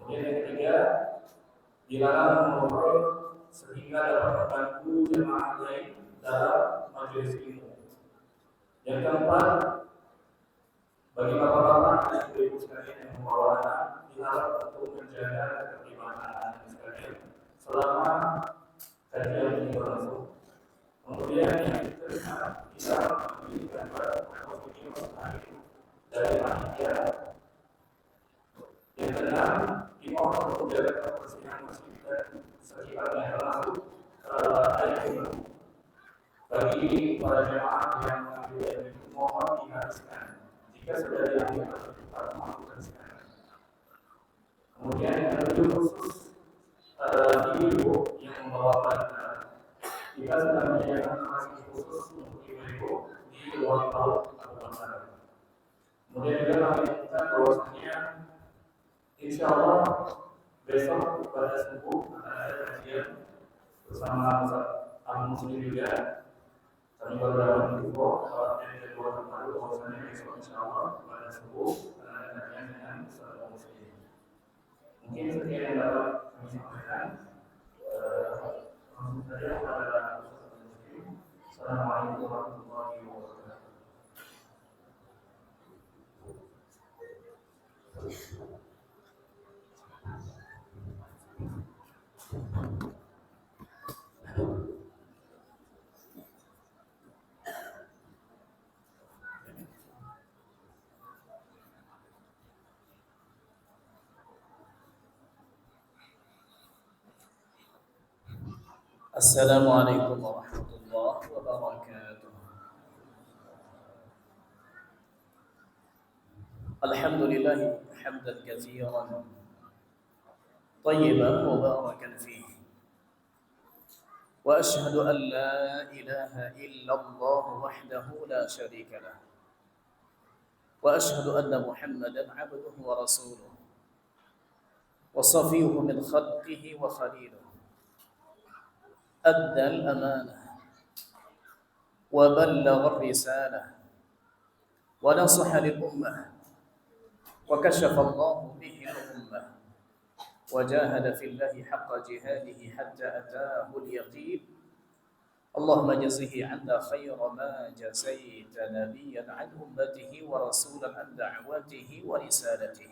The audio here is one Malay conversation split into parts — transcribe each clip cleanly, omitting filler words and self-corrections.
Kemudian yang ketiga, dilarang mengobrol sehingga dapat mengganggu jemaah lain dalam majelis ilmu. Yang keempat, bagi bapak-bapak dan ibu-ibu sekalian yang membawa anak, dilarang untuk menjaga ketertiban anak sekalian selama kajian ini berlangsung. Kemudian yang kelima, kita memberikan posisi dari panitia. Yang keenam, dimohon untuk menjaga kebersihan masjid dan sekitarnya termasuk air minum. Bagi para jemaah yang mengambil air minum, mohon dihabiskan. Jika sudah diambil, mohon dihabiskan. Kemudian yang ketujuh, khusus ibu yang membawa balita. Jika sudah menyediakan fasilitas khusus untuk ibu-ibu di ruang laut atau pasar. Kemudian juga kami ingatkan bahwasanya insya Allah besok pada subuh akan ada kajian bersama Ustaz Abu Muslim juga. Kami baru dapat info dari kedua tempat bahwasanya besok insya Allah pada subuh akan ada kajian dengan Ustaz Abu Muslim. Mungkin sekian yang dapat kami sampaikan. Langsung saja kepada Ustaz Abu Muslim. Assalamualaikum warahmatullahi wabarakatuh. Assalamualaikum warahmatullahi wabarakatuh. Alhamdulillah hamdan katsiran tayyiban mubarakan fihi. Wa ashhadu an la ilaha illallah wahdahu la syarika lah. Wa ashhadu anna Muhammadan abduhu wa rasuluh. Wa safiyuhu min khalqihi wa khaliluh. أدى الأمانة وبلغ الرسالة ونصح للأمة وكشف الله به الأمة وجاهد في الله حق جهاده حتى أتاه اليقين اللهم جزه عنا خير ما جزيت نبيا عن أمته ورسولا عن دعوته ورسالته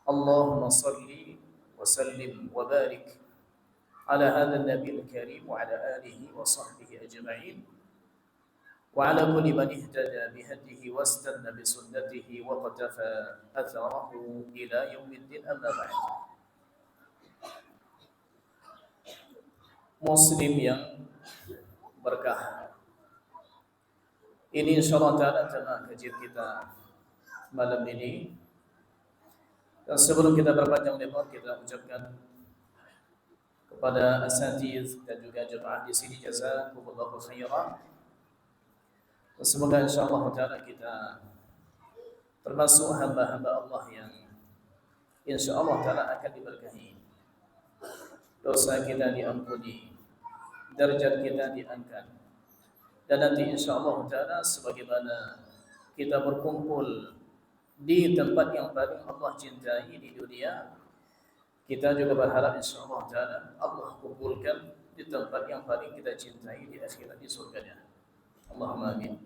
اللهم صل وسلم وبارك على هذا النبي الكريم وعلى آله وصحبه أجمعين وعلى كل من اهتدى بهديه واستنى بسنته وقتفى أثره إلى يوم الدين أما بعد. Muslim yang berkah, ini insyaallah ta'ala tema kajian kita malam ini. Dan sebelum kita berpanjang lebar, kita ucapkan kepada asatiz dan juga jemaah di sini jazakumullahu khairan. Semoga insyaallah taala kita termasuk hamba-hamba Allah yang insyaallah taala akan diberkahi. Dosa kita diampuni, derajat kita diangkat. Dan nanti insyaallah taala sebagaimana kita berkumpul di tempat yang paling Allah cintai di dunia, kita juga berharap insyaallah ta'ala Allah kumpulkan di tempat yang paling kita cintai di akhirat, di surganya. Allahumma amin.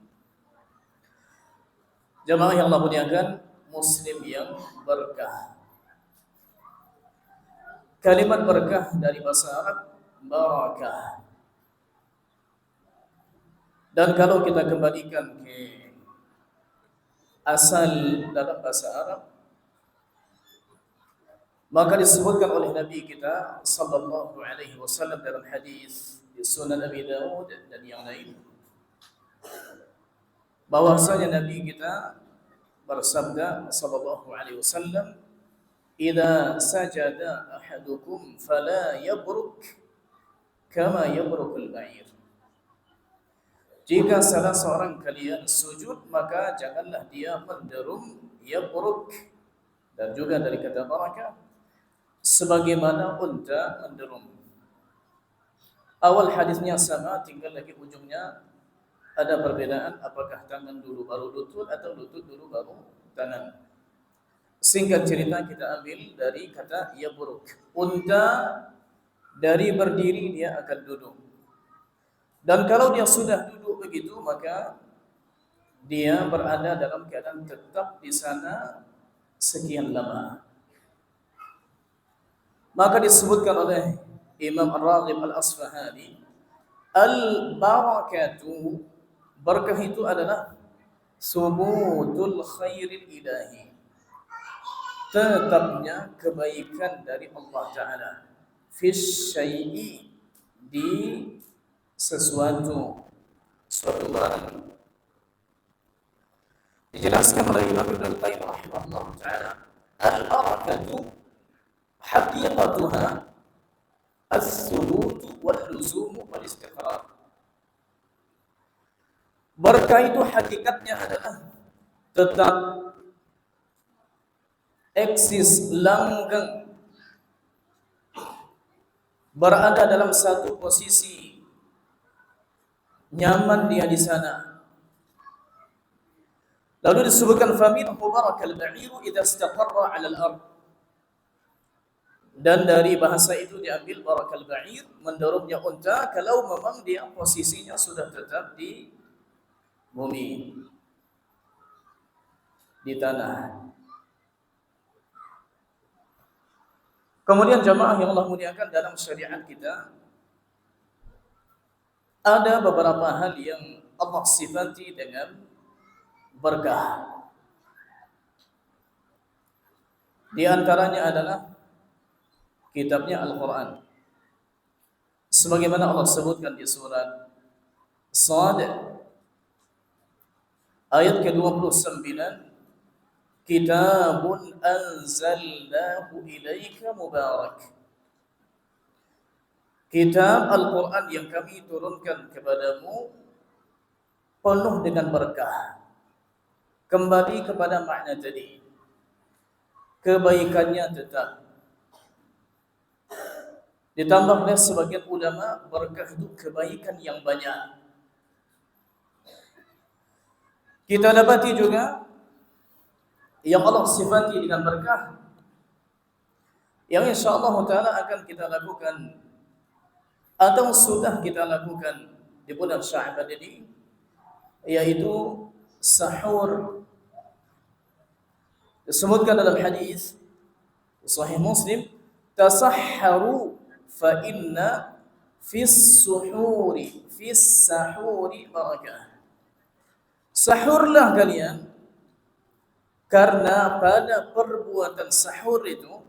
Jamaah yang Allah muliakan, Muslim yang berkah. Kalimat berkah dari bahasa Arab barakah. Dan kalau kita kembalikan ke asal dalam bahasa Arab, maka disebutkan oleh Nabi kita sallallahu alaihi wasallam dalam hadis di Sunan Abi Dawud dan yang lain, bahwasanya Nabi kita bersabda sallallahu alaihi wasallam, "Idza sajada ahadukum fala yabruk kama yabrukul ba'ir." Jika salah seorang kalian sujud, maka janganlah dia menderum, yabruk, dan juga dari kata barakah, sebagaimana unta menderum. Awal hadisnya sama, tinggal lagi ujungnya ada perbedaan, apakah tangan dulu baru lutut atau lutut dulu baru tangan. Singkat cerita kita ambil dari kata yaburuk. Unta dari berdiri dia akan duduk. Dan kalau dia sudah duduk begitu maka dia berada dalam keadaan tetap di sana sekian lama. Maka disebutkan oleh Imam Ar-Raghib Al-Asfahani, al-barakatu, berkah itu adalah subutul khairil ilahi, tetapnya kebaikan dari Allah Ta'ala, fis syai'i, di sesuatu, suatu barang. Dijelaskan oleh Imam Ibn Al-Qayyim rahimahullah ta'ala, al-barakatu haqiqatuha as-subutu wal-luzumu wal-istiqrar. Berkah itu hakikatnya adalah tetap eksis, langgeng, berada dalam satu posisi, nyaman dia di sana. Lalu disebutkan faminhu barakal ba'iru idza istaqarra 'ala al-ard. Dan dari bahasa itu diambil barakal ba'ir, mendorongnya unta kalau memang dia posisinya sudah tetap di bumi, di tanah. Kemudian jamaah yang Allah muliakan, dalam syariat kita ada beberapa hal yang Allah sifati dengan berkah. Di antaranya adalah kitabnya Al-Quran. Sebagaimana Allah sebutkan di surat Sad ayat ke-29, kitabun anzalnahu ilaika mubarak. Kitab Al-Quran yang kami turunkan kepadamu penuh dengan berkah. Kembali kepada makna tadi, kebaikannya tetap. Ditambah oleh sebagian ulama, berkah itu kebaikan yang banyak. Kita dapati juga yang Allah sifati dengan berkah, yang insyaallah ta'ala akan kita lakukan atau sudah kita lakukan di bulan Sya'ban ini, yaitu sahur. Disebutkan dalam hadis Sahih Muslim, tasahharu fa inna fis sahuri barakah. Sahurlah kalian, karena pada perbuatan sahur itu,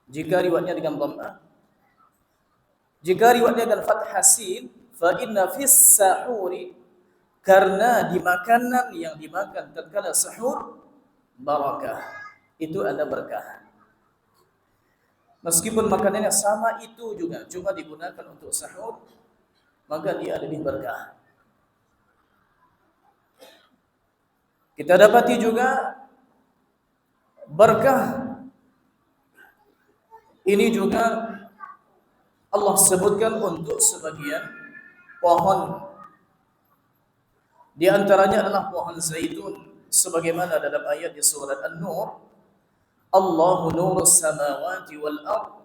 jika riwayatnya dengan dhammah, jika riwayatnya dengan fathah sin, fa inna fis sahuri, karena di makanan yang dimakan tatkala sahur, barakah, itu ada berkah. Meskipun makanannya sama itu juga, cuma digunakan untuk sahur, maka dia lebih berkah. Kita dapati juga berkah ini juga Allah sebutkan untuk sebagian pohon. Di antaranya adalah pohon zaitun, sebagaimana dalam ayat di surat An-Nur, Allahu nurus samawati wal ard,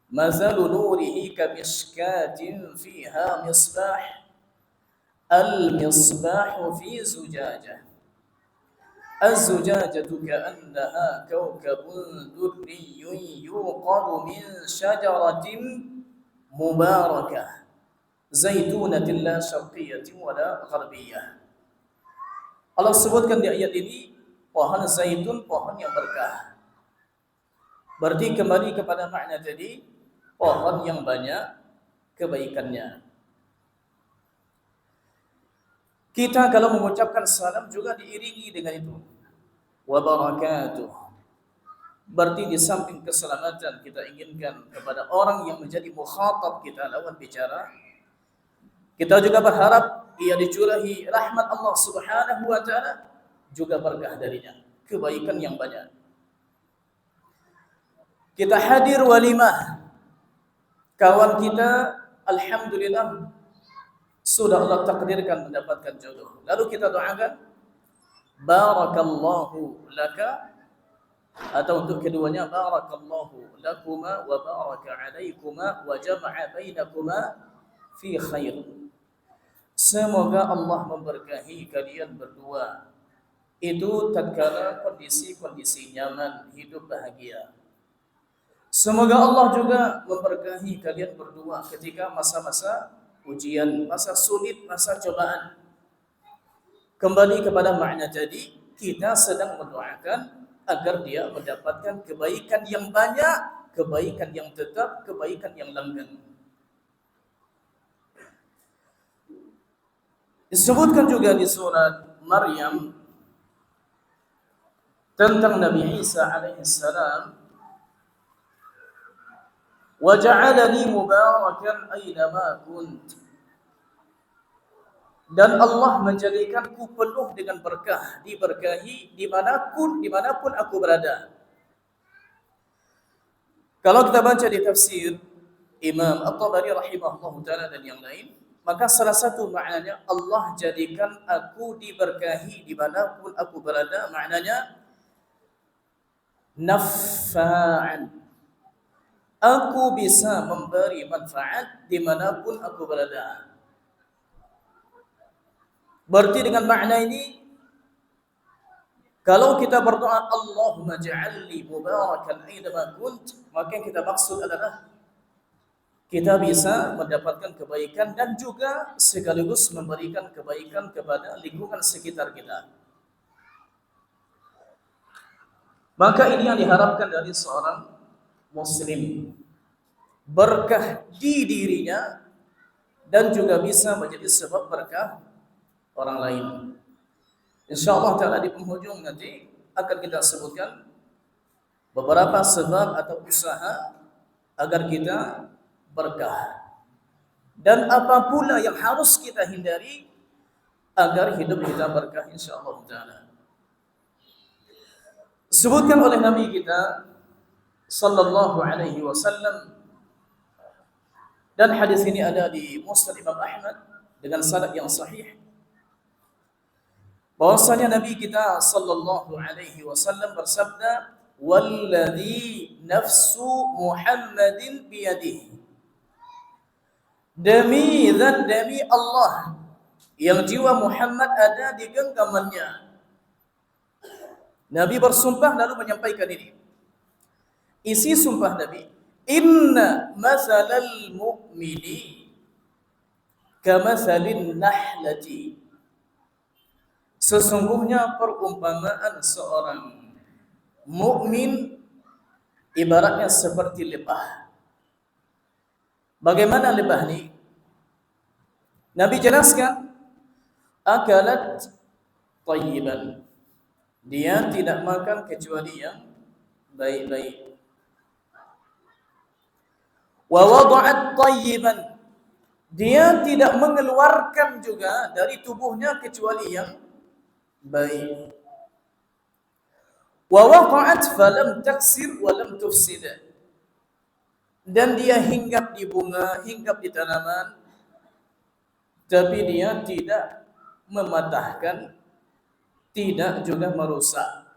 mazalu nurihi kamishkatin fiha misbah, al-misbahu fi zujajah, az-zujajatu ka'annaha kawkabun durriyyun yuqadu min syajaratin mubarakah zaitunatin la syarqiyatin wa la gharbiyah. Allah sebutkan di ayat ini pohon zaitun, pohon yang berkah. Berarti kembali kepada makna tadi, pohon yang banyak kebaikannya. Kita kalau mengucapkan salam juga diiringi dengan itu, wa barakatuh. Berarti di samping keselamatan kita inginkan kepada orang yang menjadi mukhatab kita, lawan bicara, kita juga berharap ia dicurahi rahmat Allah Subhanahu wa ta'ala, juga berkah darinya, kebaikan yang banyak. Kita hadir walimah, kawan kita alhamdulillah sudah Allah takdirkan mendapatkan jodoh. Lalu kita doakan, barakallahu laka atau untuk keduanya barakallahu lakuma wa baraka alaikuma wa jama'a bainakuma fi khair. Semoga Allah memberkahi kalian berdua. Itu tatkala kondisi-kondisi nyaman, hidup bahagia. Semoga Allah juga memberkahi kalian berdua ketika masa-masa ujian, masa sulit, masa cobaan. Kembali kepada makna tadi, kita sedang mendoakan agar dia mendapatkan kebaikan yang banyak, kebaikan yang tetap, kebaikan yang langgeng. Disebutkan juga di surat Maryam tentang Nabi Isa alaihissalam, wa ja'alani mubarakan aynama kunt. Dan Allah menjadikanku penuh dengan berkah, diberkahi dimanapun aku berada. Kalau kita baca di tafsir Imam At-Tabari rahimahullah ta'ala dan yang lain, maka salah satu maknanya Allah jadikan aku diberkahi dimanapun aku berada, maknanya nafa'an. Aku bisa memberi manfaat dimanapun aku berada. Berarti dengan makna ini, kalau kita berdoa Allahumma ja'alni mubarakan aynama kunt, maka yang kita maksud adalah kita bisa mendapatkan kebaikan dan juga sekaligus memberikan kebaikan kepada lingkungan sekitar kita. Maka ini yang diharapkan dari seorang muslim, berkah di dirinya dan juga bisa menjadi sebab berkah orang lain. InsyaAllah ta'ala di penghujung nanti akan kita sebutkan beberapa sebab atau usaha agar kita berkah, dan apa pula yang harus kita hindari agar hidup kita berkah insyaAllah ta'ala. Sebutkan oleh Nabi kita sallallahu alaihi wasallam, dan hadis ini ada di Musnad Imam Ahmad dengan sanad yang sahih, bahwasanya Nabi kita sallallahu alaihi wasallam bersabda, "Walladzi nafsu Muhammadin biyadihi." Demi Allah yang jiwa Muhammad ada di genggamannya. Nabi bersumpah lalu menyampaikan ini. Isi sumpah Nabi, "Inna masalal mu'mini kamathalin nahlati." Sesungguhnya perumpamaan seorang mukmin ibaratnya seperti lebah. Bagaimana lebah ini? Nabi jelaskan, akalat tayyiban. Dia tidak makan kecuali yang baik-baik. Wa wada'at tayyiban. Dia tidak mengeluarkan juga dari tubuhnya kecuali yang baik. Wa waqa'at falam taksir wa lam tufsid. Dan dia hinggap di bunga, hinggap di tanaman, tapi dia tidak mematahkan, tidak juga merusak.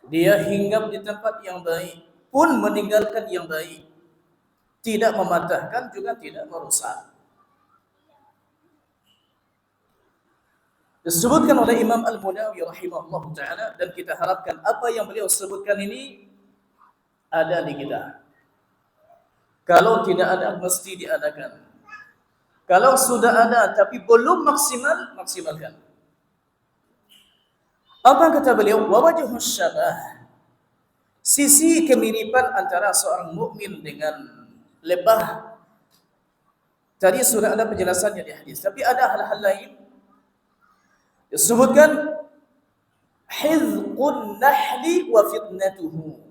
Dia hinggap di tempat yang baik, pun meninggalkan yang baik, tidak mematahkan juga tidak merusak. Disebutkan oleh Imam Al-Munawi rahimahullah ta'ala, dan kita harapkan apa yang beliau sebutkan ini ada di kita. Kalau tidak ada, mesti diadakan. Kalau sudah ada tapi belum maksimal, maksimalkan. Apa kata beliau? Wa wajhus syabah. Sisi kemiripan antara seorang mukmin dengan lebah. Tadi sudah ada penjelasannya di hadis, tapi ada hal-hal lain. Disebutkan hizqun nahli wa fitnatuhu.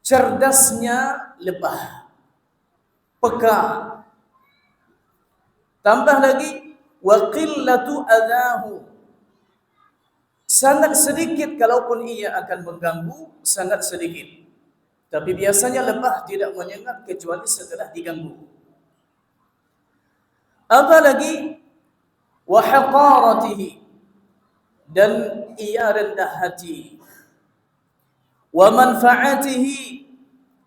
Cerdasnya lebah, peka. Tambah lagi wa qillatu adahu. Sangat sedikit kalaupun ia akan mengganggu, sangat sedikit. Tapi biasanya lebah tidak menyengat kecuali setelah diganggu. Apa lagi? Wa haqaratihi. dan ia rendah hati. Wa manfaatihi,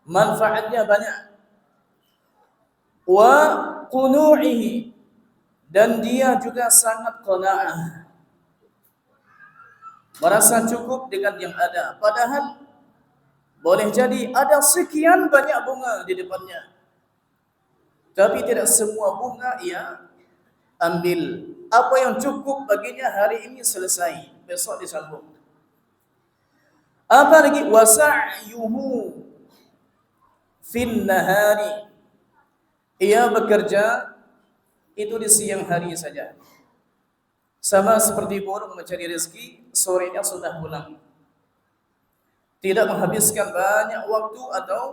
manfaatnya banyak. Wa qunu'ihi, dan dia juga sangat qanaah, merasa cukup dengan yang ada. Padahal boleh jadi ada sekian banyak bunga di depannya, tapi tidak semua bunga ia ambil. Apa yang cukup baginya hari ini selesai, besok disambung. Apa lagi? Wasa'yuhu fin nahari, ia bekerja itu di siang hari saja. Sama seperti burung mencari rezeki, sorenya sudah pulang. Tidak menghabiskan banyak waktu atau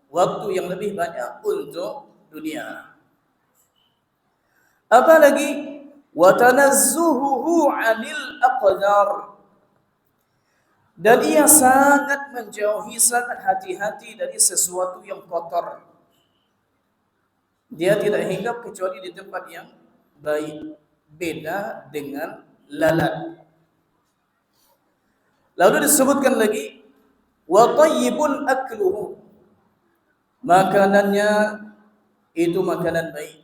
waktu yang lebih banyak untuk dunia. Apalagi watanazzuhuhu 'anil aqdar, dan ia sangat menjauhi, sangat hati-hati dari sesuatu yang kotor. Dia tidak hinggap kecuali di tempat yang baik, beda dengan lalat. Lalu disebutkan lagi wa tayyibun akluhu, makanannya itu makanan baik.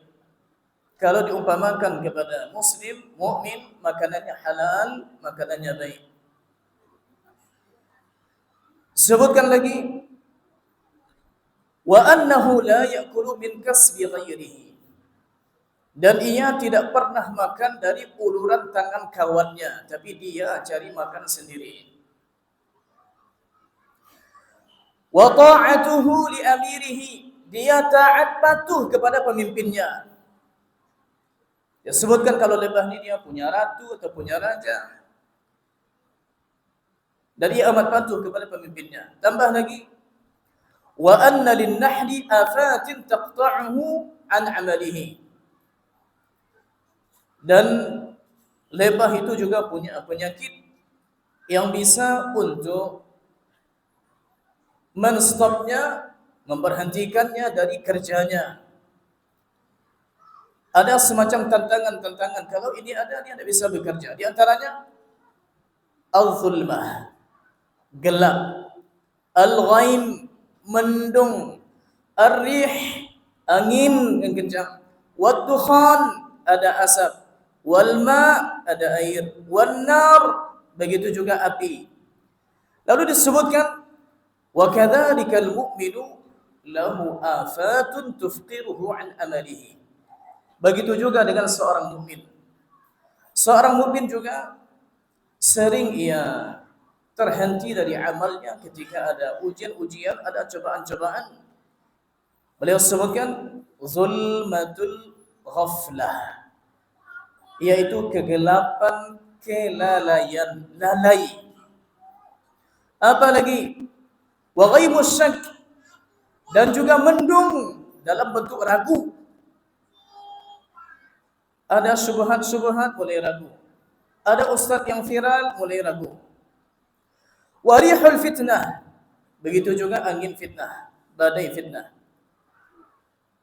Kalau diumpamakan kepada muslim, mukmin, makanannya halal, makanannya baik. Sebutkan lagi wa annahu la ya'kulu min kasbi ghairihi, dan ia tidak pernah makan dari uluran tangan kawannya, tapi dia cari makan sendiri. Wa ta'atuhu li amirihi, dia taat patuh kepada pemimpinnya. Ya, sebutkan kalau lebah ini dia punya ratu atau punya raja, dan dia amat patuh kepada pemimpinnya. Tambah lagi wa anna lin-nahli afatin taqta'uhu an 'amalihi, dan lebah itu juga punya penyakit yang bisa untuk menstopnya, memberhentikannya dari kerjanya. Ada semacam tantangan-tantangan, kalau ini ada dia tidak bisa bekerja. Di antaranya al-zulmah, gelap, al-ghaim, mendung, ar-rih, angin yang kencang, wad-dukhan, ada asap, wal-ma, ada air, wan-nar, begitu juga api. Lalu disebutkan wa kadzalikal mu'minu lahu afatun tufqiruhu an amalihi. Begitu juga dengan seorang mukmin. Seorang mukmin juga sering ia terhenti dari amalnya ketika ada ujian-ujian, ada cobaan-cobaan. Beliau sebutkan zulmatul ghaflah, yaitu kegelapan, kelalaian, lalai. Apalagi wa ghaimus syak, dan juga mendung dalam bentuk ragu. Ada syubhat-syubhat, mulai ragu. Ada ustaz yang viral, mulai ragu. Warihul fitnah, begitu juga angin fitnah, badai fitnah.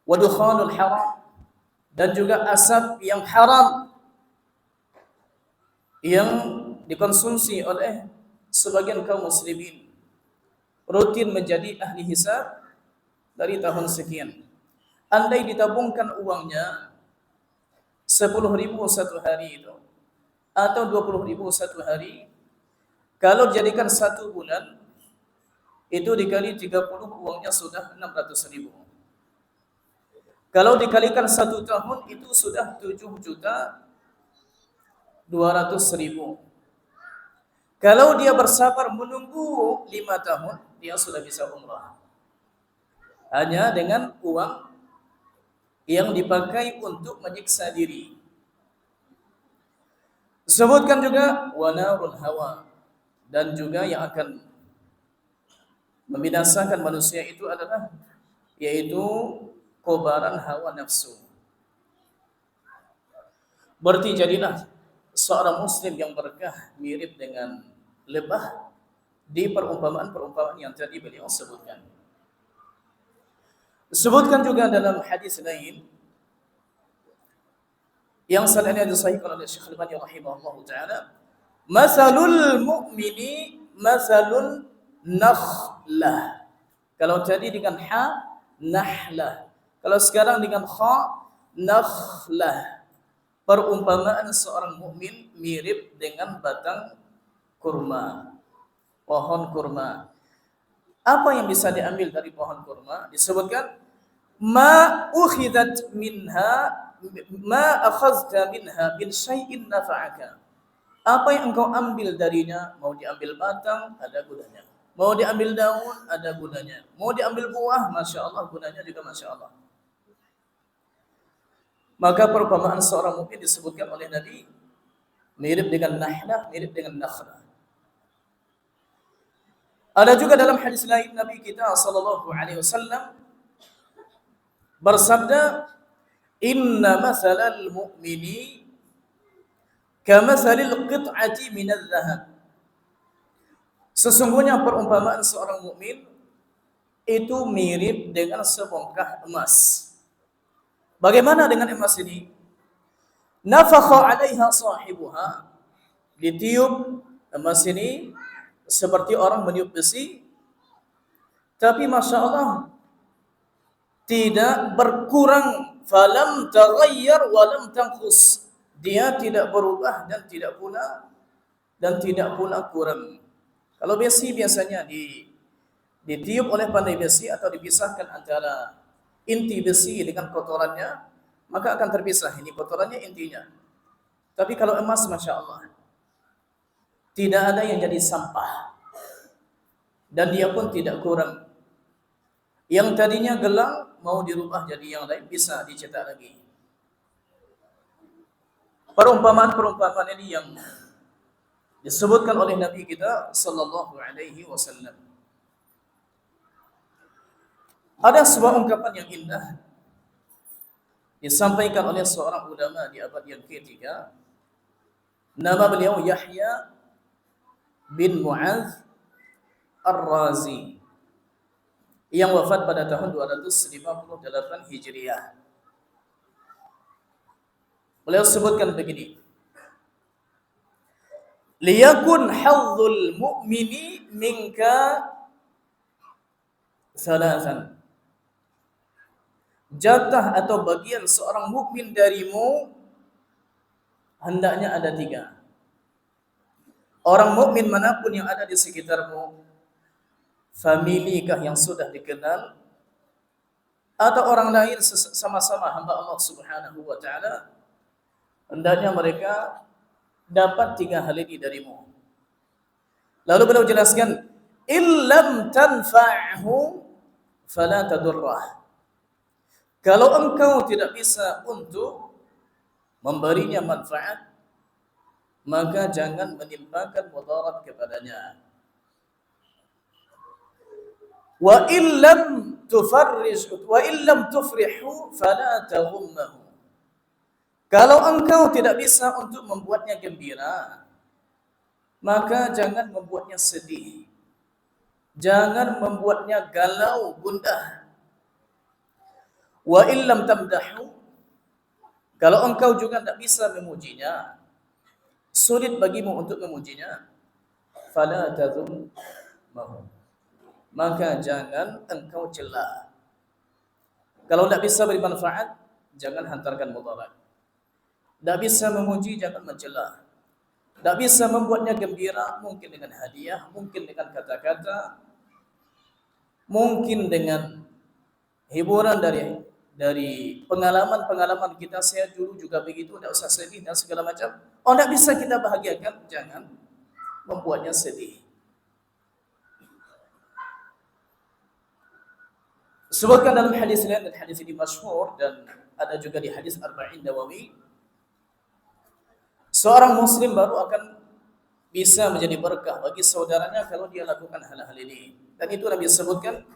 Wadukhanul haram, dan juga asap yang haram yang dikonsumsi oleh sebagian kaum muslimin, rutin menjadi ahli hisab dari tahun sekian. Andai ditabungkan uangnya 10.000 satu hari itu, atau 20.000 satu hari, kalau dijadikan 1 bulan, itu dikali 30, uangnya sudah 600.000. Kalau dikalikan 1 tahun, itu sudah 7.200.000. Kalau dia bersabar menunggu 5 tahun, dia sudah bisa umrah. Hanya dengan uang yang dipakai untuk menyiksa diri. Sebutkan juga wanarul hawa, dan juga yang akan membinasakan manusia itu adalah yaitu kobaran hawa nafsu. Berarti jadilah seorang muslim yang berkah mirip dengan lebah di perumpamaan-perumpamaan yang tadi beliau sebutkan. Disebutkan juga dalam hadis lain yang sanadnya disahihkan oleh Syekh Al-Albani rahimahullah taala, Masalul mu'mini masalun nakhlah. Kalau tadi dengan ha, nahlah. Kalau sekarang dengan kha, nakhlah. Perumpamaan seorang mukmin mirip dengan batang kurma, pohon kurma. Apa yang bisa diambil dari pohon kurma? Disebutkan ma ukhidat minha ma akhadta minha min syai'in nafa'aka. Apa yang engkau ambil darinya, mau diambil batang, ada gunanya. Mau diambil daun, ada gunanya. Mau diambil buah, Masya Allah, gunanya juga Masya Allah. Maka perumpamaan seorang mukmin disebutkan oleh Nabi mirip dengan nahlah, mirip dengan nakhlah. Ada juga dalam hadis lain Nabi kita sallallahu alaihi wasallam bersabda, "Inna mathalal mu'mini kamathalil qit'ati minadh dhahab." Sesungguhnya perumpamaan seorang mukmin itu mirip dengan sebongkah emas. Bagaimana dengan emas ini? Nafakha 'alaiha sahibuha. Ditiup emas ini seperti orang meniup besi, tapi Masya Allah tidak berkurang, falam taghayyar wa lam tanqus. Dia tidak berubah dan tidak pula kurang. Kalau besi biasanya ditiup oleh pandai besi atau dipisahkan antara inti besi dengan kotorannya, maka akan terpisah ini kotorannya intinya. Tapi kalau emas Masya Allah tidak ada yang jadi sampah dan dia pun tidak kurang. Yang tadinya gelang mau dirubah jadi yang lain, bisa dicetak lagi. Perumpamaan-perumpamaan ini yang disebutkan oleh Nabi kita sallallahu alaihi wasallam. Ada sebuah ungkapan yang indah disampaikan oleh seorang ulama di abad yang ketiga. Nama beliau Yahya bin Mu'adz Ar-Razi yang wafat pada tahun 258 Hijriah. Beliau sebutkan begini, liyakun hazzul mu'mini minka salasan. Jatah atau bagian seorang mukmin darimu hendaknya ada 3. Orang mukmin manapun yang ada di sekitarmu, familikah yang sudah dikenal atau orang lain sama-sama hamba Allah Subhanahu wa taala, hendaknya mereka dapat 3 hal ini darimu. Lalu beliau jelaskan, illam tanfa'hu fala tadurrah. Kalau engkau tidak bisa untuk memberinya manfaat, maka jangan menimpakan mudarat kepadanya. Wa illam tufrihu fala taghummahu. Kalau engkau tidak bisa untuk membuatnya gembira, maka jangan membuatnya sedih. Jangan membuatnya galau, gundah. Wa illam tamdahu. Kalau engkau juga tidak bisa memujinya, sulit bagimu untuk memujinya, fala tadhummahu. Maka jangan engkau cela. Kalau tidak bisa beri manfaat, jangan hantarkan mudarat. Tidak bisa memuji, jangan mencela. Tidak bisa membuatnya gembira, mungkin dengan hadiah, mungkin dengan kata-kata, mungkin dengan hiburan dari pengalaman kita. Saya dulu juga begitu, tidak usah sedih dan segala macam. Oh, tidak bisa kita bahagiakan, jangan membuatnya sedih. Sebutkan dalam hadis lain, dan hadis ini masyhur dan ada juga di hadis Arba'in Nawawi, seorang muslim baru akan bisa menjadi berkah bagi saudaranya kalau dia lakukan hal-hal ini. Dan itu Nabi sebutkan,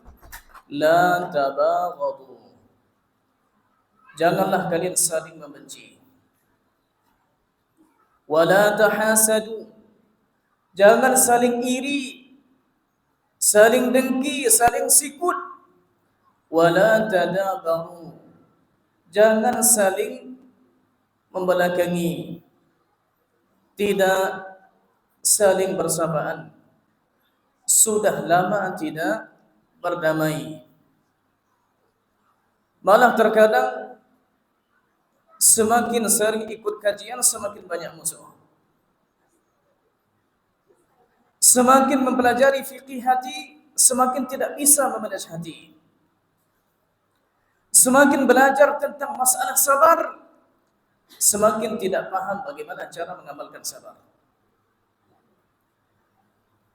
la tabaghadu. Janganlah kalian saling membenci. Wala tahasadu. Jangan saling iri, saling dengki, saling sikut. Wala tadabaru. Jangan saling membelakangi. Tidak saling bersapaan, sudah lama tidak berdamai. Malah terkadang semakin sering ikut kajian semakin banyak musuh. Semakin mempelajari fikih hati, semakin tidak bisa memanage hati. Semakin belajar tentang masalah sabar, semakin tidak paham bagaimana cara mengamalkan sabar.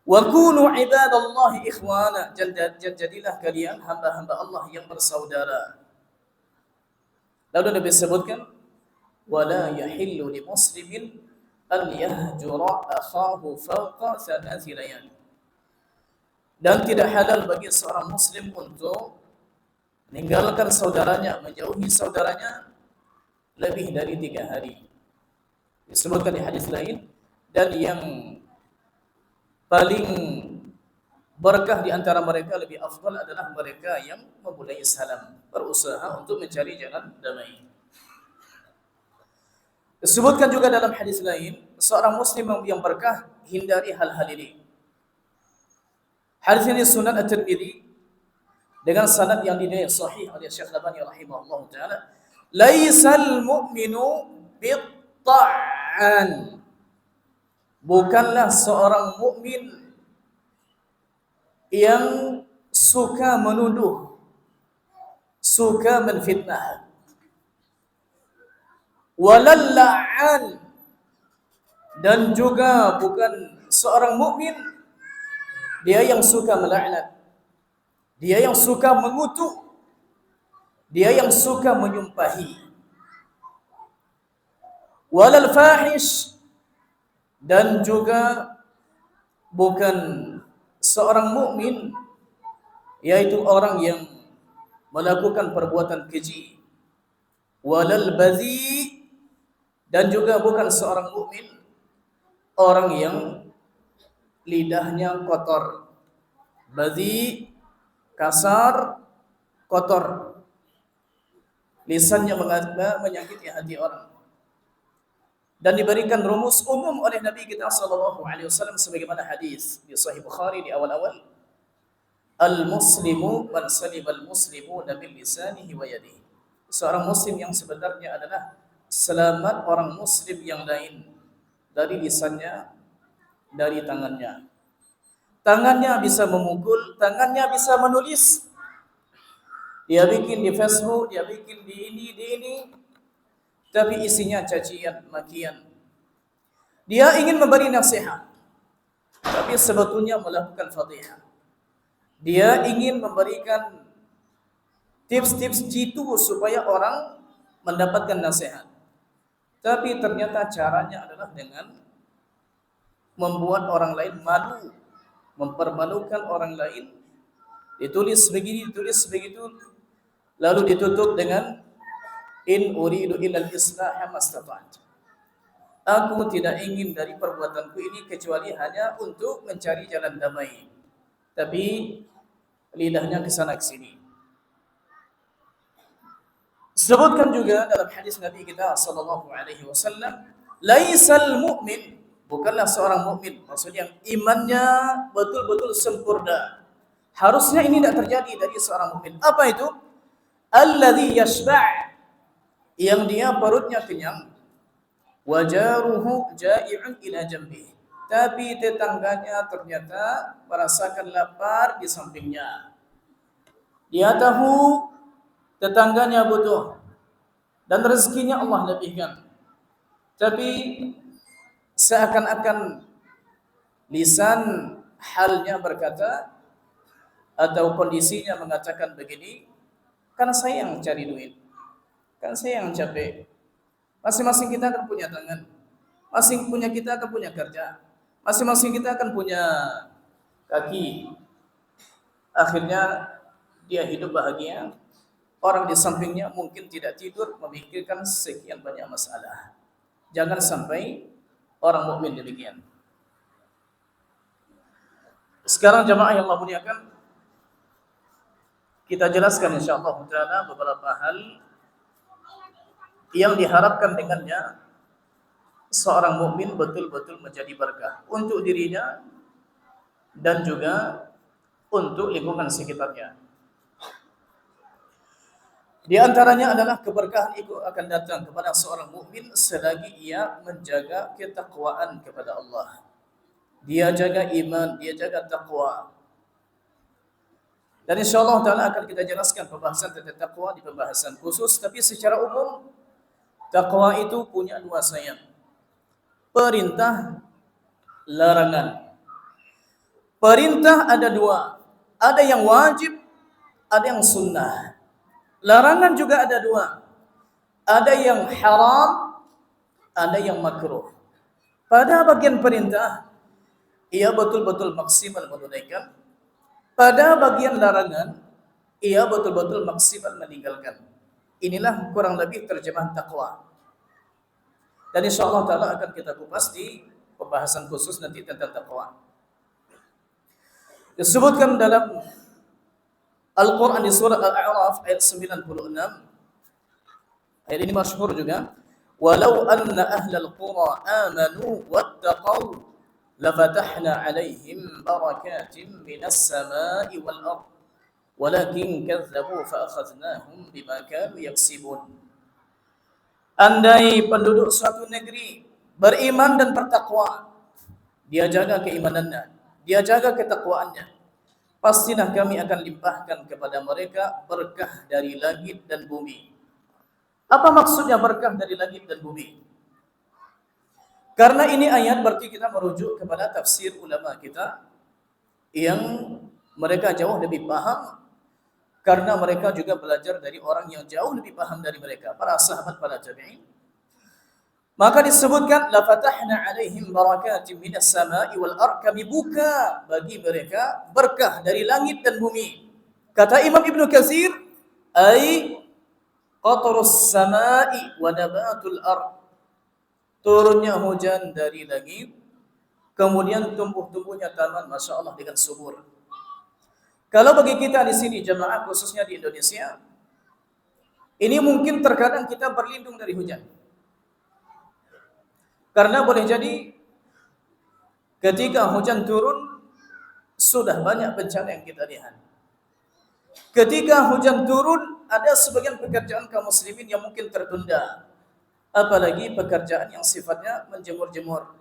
Wa kunu ibadallahi ikhwana, jadilah kalian hamba-hamba Allah yang bersaudara. Lalu Nabi sebutkan, wala yahillu li muslimin an yahjura akhahu fawqa thalathi layal. Dan tidak halal bagi seorang muslim untuk meninggalkan saudaranya, menjauhi saudaranya lebih dari 3 hari. Disebutkan di hadis lain, dan yang paling berkah di antara mereka, lebih afdal adalah mereka yang memulai salam, berusaha untuk mencari jalan damai. Disebutkan juga dalam hadis lain, seorang muslim yang berkah hindari hal-hal ini. Hadis ini Sunan At-Tirmidzi dengan sanad yang dinilai sahih oleh Syekh Albani rahimahullah taala. Laisal mu'minu bit-ta'an. Bukanlah seorang mukmin yang suka menuduh, suka menfitnah. Walal la'an, dan juga bukan seorang mukmin dia yang suka melaknat, dia yang suka mengutuk, dia yang suka menyumpahi. Walal fahish, dan juga bukan seorang mukmin yaitu orang yang melakukan perbuatan keji. Walal bazi, dan juga bukan seorang mukmin orang yang lidahnya kotor. Bazi, kasar, kotor. Lisannya menyakiti hati orang. Dan diberikan rumus umum oleh Nabi kita sallallahu alaihi wasallam sebagaimana hadis di Sahih Bukhari di awal-awal, al-muslimu man salibal muslimuna bil lisanihi wa yadihi. Seorang muslim yang sebenarnya adalah selamat orang muslim yang lain dari lisannya, dari tangannya. Tangannya bisa memukul, tangannya bisa menulis. Dia bikin di Facebook, dia bikin di ini, tapi isinya cacian, makian. Dia ingin memberi nasihat, tapi sebetulnya melakukan fadhihah. Dia ingin memberikan tips-tips jitu supaya orang mendapatkan nasihat, tapi ternyata caranya adalah dengan membuat orang lain malu, mempermalukan orang lain. Ditulis begini, ditulis begitu, lalu ditutup dengan in uridu illal islaha mastata'tu. Aku tidak ingin dari perbuatanku ini kecuali hanya untuk mencari jalan damai. Tapi lidahnya ke sana ke sini. Sebutkan juga dalam hadis Nabi kita sallallahu alaihi wasallam, laisal mu'min, bukanlah seorang mukmin, maksudnya imannya betul-betul sempurna. Harusnya ini tidak terjadi dari seorang mukmin. Apa itu? Alladzi yashba', yang dia perutnya kenyang, wajaruhu ja'i'un ila jambi, tapi tetangganya ternyata merasakan lapar di sampingnya. Dia tahu tetangganya butuh dan rezekinya Allah lebihkan, tapi seakan-akan lisan halnya berkata atau kondisinya mengatakan begini, karena saya yang cari duit, kan saya yang capek. Masing-masing kita akan punya tangan, masing-masing kita akan punya kerja, masing-masing kita akan punya kaki. Akhirnya dia hidup bahagia, orang di sampingnya mungkin tidak tidur memikirkan sekian banyak masalah. Jangan sampai orang mukmin demikian. Sekarang jamaah yang Allah muliakan, kita jelaskan insyaallah taala beberapa hal yang diharapkan dengannya seorang mukmin betul-betul menjadi berkah untuk dirinya dan juga untuk lingkungan sekitarnya. Di antaranya adalah keberkahan itu akan datang kepada seorang mukmin selagi ia menjaga ketakwaan kepada Allah. Dia jaga iman, dia jaga takwa. Dan insyaallah taala akan kita jelaskan pembahasan tentang takwa di pembahasan khusus, tapi secara umum takwa itu punya dua sayap. Perintah, larangan. Perintah ada dua. Ada yang wajib, ada yang sunnah. Larangan juga ada dua. Ada yang haram, ada yang makruh. Pada bagian perintah, ia betul-betul maksimal menunaikan. Pada bagian larangan, ia betul-betul maksimal meninggalkan. Inilah kurang lebih terjemahan takwa. Dan insyaallah taala akan kita kupas di pembahasan khusus nanti tentang takwa. Disebutkan dalam Al-Quran di surah Al-A'raf ayat 96. Ayat ini masyhur juga. Walau anna ahlal qura amanu wattaqau lafatahna alaihim barakatin minas sama'i wal ard walakin kadzabu fa akhadnahum bima kanu yaksibun. Andai penduduk suatu negeri beriman dan bertakwa, dia jaga keimanannya, dia jaga ketakwaannya, pastilah kami akan limpahkan kepada mereka berkah dari langit dan bumi. Apa maksudnya berkah dari langit dan bumi? Karena ini ayat berarti kita merujuk kepada tafsir ulama kita yang mereka jauh lebih paham, karena mereka juga belajar dari orang yang jauh lebih paham dari mereka, para sahabat, para tabi'in. Maka disebutkan la fatahna alaihim barakatin minas sama'i wal ard, kami buka bagi mereka berkah dari langit dan bumi. Kata Imam Ibnu Katsir, ai qatrus sama'i wa nabatul ard, turunnya hujan dari langit, kemudian tumbuh-tumbuhnya taman, masya Allah, dengan subur. Kalau bagi kita di sini jemaah, khususnya di Indonesia, ini mungkin terkadang kita berlindung dari hujan. Karena boleh jadi ketika hujan turun sudah banyak bencana yang kita lihat. Ketika hujan turun ada sebagian pekerjaan kaum muslimin yang mungkin tertunda. Apalagi pekerjaan yang sifatnya menjemur-jemur.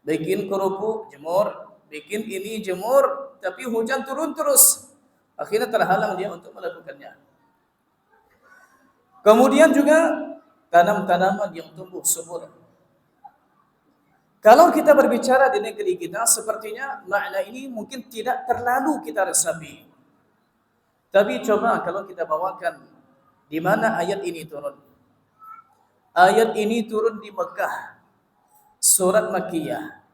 Bikin kerupuk, jemur, bikin ini jemur, tapi hujan turun terus. Akhirnya terhalang dia untuk melakukannya. Kemudian juga tanam-tanaman yang tumbuh subur. Kalau kita berbicara di negeri kita, sepertinya makna ini mungkin tidak terlalu kita resapi. Tapi coba kalau kita bawakan di mana ayat ini turun. Ayat ini turun di Mekah, surat Makkiyah.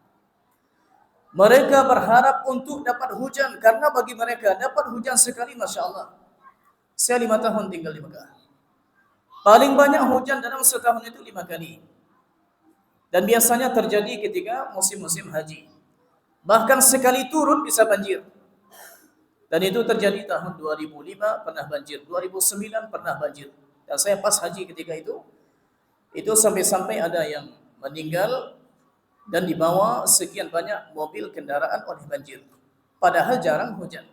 Mereka berharap untuk dapat hujan, karena bagi mereka dapat hujan sekali, masya Allah. Saya 5 tahun tinggal di Mekah. Paling banyak hujan dalam setahun itu 5 kali. Dan biasanya terjadi ketika musim-musim haji. Bahkan sekali turun bisa banjir. Dan itu terjadi tahun 2005 pernah banjir, 2009 pernah banjir. Dan saya pas haji ketika itu sampai-sampai ada yang meninggal dan dibawa sekian banyak mobil kendaraan oleh banjir. Padahal jarang hujan.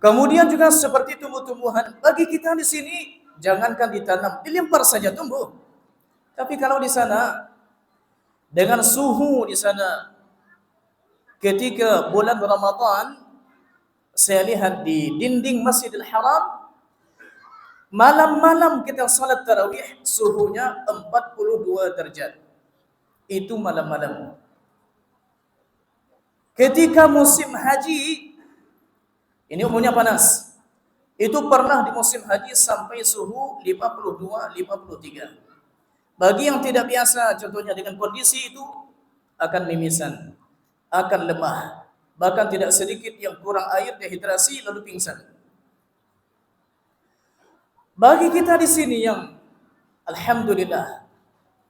Kemudian juga seperti tumbuh-tumbuhan, bagi kita di sini jangankan ditanam, dilempar saja tumbuh. Tapi kalau di sana dengan suhu di sana ketika bulan Ramadan, saya lihat di dinding Masjidil Haram, malam-malam kita salat tarawih suhunya 42 derajat. Itu malam-malam. Ketika musim haji, ini umumnya panas. Itu pernah di musim haji sampai suhu 52, 53. Bagi yang tidak biasa, contohnya dengan kondisi itu, akan mimisan, akan lemah. Bahkan tidak sedikit yang kurang air, dehidrasi, lalu pingsan. Bagi kita di sini yang alhamdulillah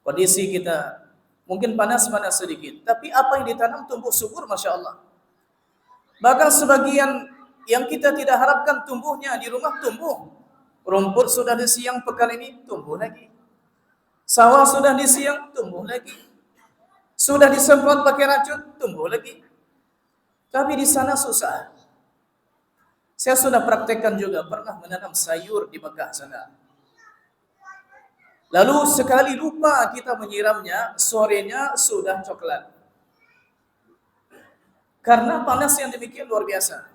kondisi kita mungkin panas-panas sedikit, tapi apa yang ditanam tumbuh subur, masya Allah. Bahkan sebagian yang kita tidak harapkan tumbuhnya di rumah tumbuh. Rumput sudah di siang pekan ini tumbuh lagi. Sawah sudah disiang, tumbuh lagi. Sudah disemprot pakai racun, tumbuh lagi. Tapi di sana susah. Saya sudah praktekkan juga, pernah menanam sayur di Mekah sana. Lalu sekali lupa kita menyiramnya, sorenya sudah coklat. Karena panas yang demikian luar biasa.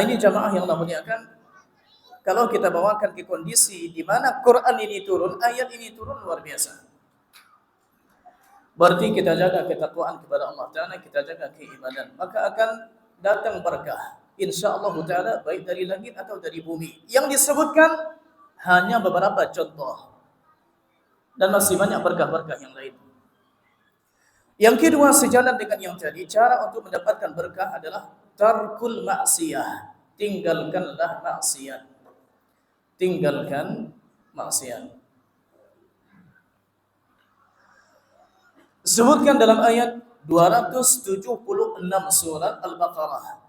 Ini jamaah yang Allah muliakan, kalau kita bawakan ke kondisi di mana Quran ini turun, ayat ini turun, luar biasa. Berarti kita jaga ketakwaan kepada Allah Ta'ala, kita jaga keimanan, maka akan datang berkah. InsyaAllah Ta'ala, baik dari langit atau dari bumi. Yang disebutkan hanya beberapa contoh. Dan masih banyak berkah-berkah yang lain. Yang kedua, sejalan dengan yang tadi, cara untuk mendapatkan berkah adalah tarkul maksiyah. Tinggalkanlah maksiat. Tinggalkan maksiat. Sebutkan dalam ayat 276 surat Al-Baqarah.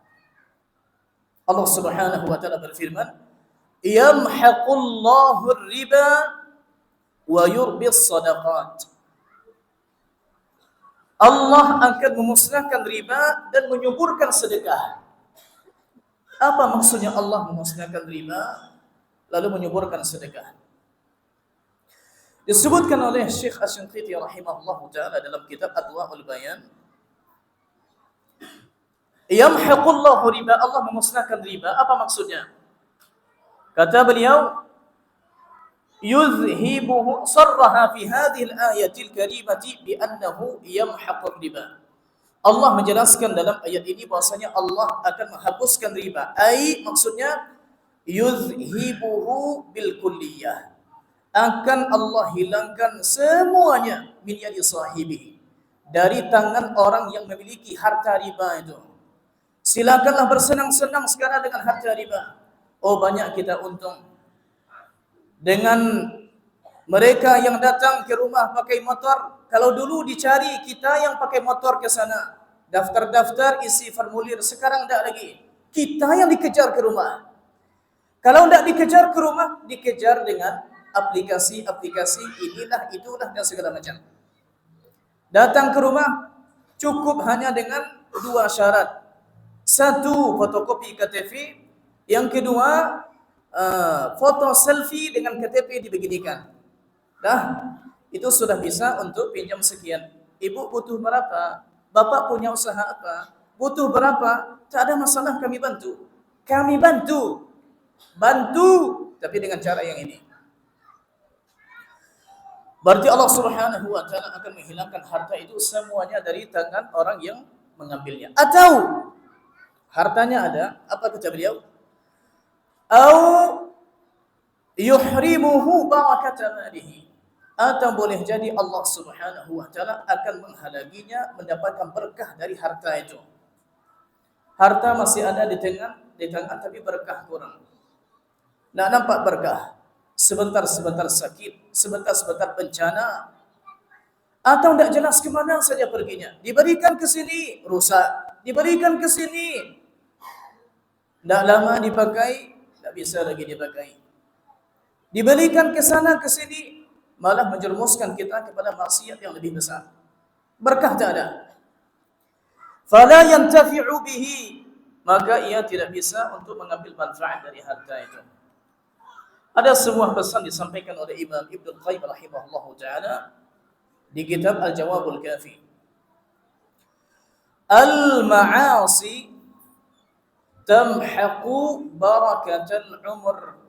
Allah Subhanahu wa taala berfirman, "Yamhaqullahu ar-riba wa yurbis sadaqat." Allah akan memusnahkan riba dan menyuburkan sedekah. Apa maksudnya Allah memusnahkan riba lalu menyuburkan sedekah? Disebutkan oleh Syekh Asy-Syanqiti rahimahullahu taala dalam kitab Adwaul Bayan, yamhaqullahu riba, Allah memusnahkan riba. Apa maksudnya? Kata beliau, yuzhibuhu, sarraha fi hadhihi al-ayatil karimati bi annahu yamhaqur riba. Allah menjelaskan dalam ayat ini bahwasanya Allah akan menghapuskan riba. Maksudnya yuzhibuhu bil kulliyah. Akan Allah hilangkan semuanya min yadi sahibi, dari tangan orang yang memiliki harta riba itu. Silakanlah bersenang-senang sekarang dengan harta riba. Oh, banyak kita untung dengan mereka yang datang ke rumah pakai motor. Kalau dulu dicari kita yang pakai motor ke sana, daftar-daftar, isi formulir. Sekarang tidak lagi, kita yang dikejar ke rumah. Kalau tidak dikejar ke rumah, dikejar dengan aplikasi-aplikasi inilah, itulah, dan segala macam. Datang ke rumah cukup hanya dengan dua syarat. Satu, fotokopi KTP. Yang kedua, foto selfie dengan KTP dibeginikan. Itu sudah bisa untuk pinjam sekian. Ibu butuh berapa? Bapak punya usaha apa? Butuh berapa? Tak ada masalah, kami bantu. Kami bantu. Bantu, tapi dengan cara yang ini. Berarti Allah Subhanahu wa taala akan menghilangkan harta itu semuanya dari tangan orang yang mengambilnya. Atau hartanya ada, apa kata beliau? Au yuhrimuhu barakata malihi. Atau boleh jadi Allah Subhanahu wa taala akan menghalanginya mendapatkan berkah dari harta itu. Harta masih ada di tangan tapi berkah kurang. Nak nampak berkah. Sebentar-sebentar sakit, sebentar-sebentar bencana, atau tidak jelas kemana saja perginya. Diberikan ke sini, rusak. Diberikan ke sini, tidak lama dipakai, tidak bisa lagi dipakai. Diberikan ke sana, ke sini, malah menjerumuskan kita kepada maksiat yang lebih besar. Berkah tak ada. Fala yantafi'u bihi, maka ia tidak bisa untuk mengambil manfaat dari harta itu. Ada sebuah pesan disampaikan oleh Imam Ibnu Qayyim rahimahullahu taala di kitab Al-Jawabul Kafi. Al-ma'asi tamhaqu barakatal umur.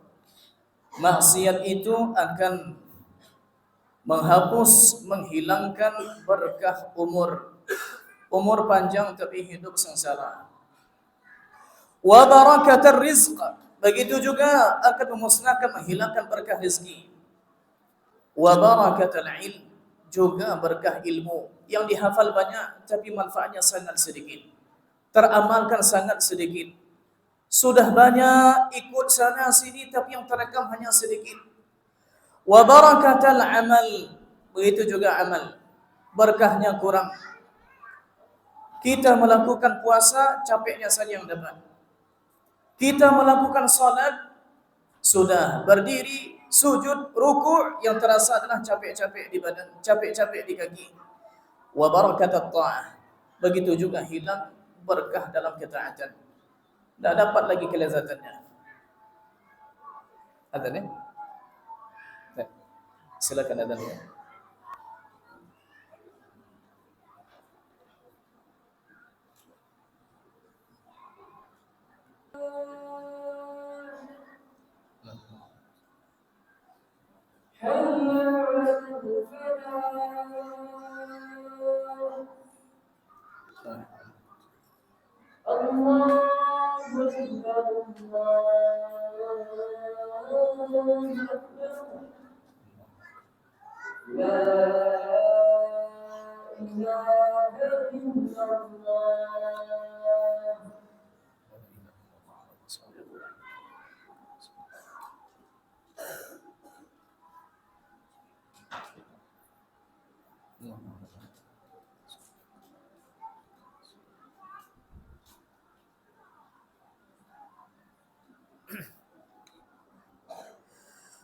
Maksiat itu akan menghapus, menghilangkan berkah umur. Umur panjang tapi hidup sengsara. Wa barakatar rizq, begitu juga akan memusnahkan, menghilangkan berkah rezeki. Wa barakatul ilm, juga berkah ilmu. Yang dihafal banyak tapi manfaatnya sangat sedikit. Teramalkan sangat sedikit. Sudah banyak ikut sana sini tapi yang terekam hanya sedikit. Wa barakatul amal, begitu juga amal. Berkahnya kurang. Kita melakukan puasa, capeknya saja yang dapat. Kita melakukan salat, sudah berdiri, Sujud, ruku' yang terasa adalah capek-capek di badan, capek-capek di kaki. Wa barakatat ta'ah. Begitu juga hilang berkah dalam ketaatan. Tidak dapat lagi kelezatannya. Adzan ya? Silakan adzan ya.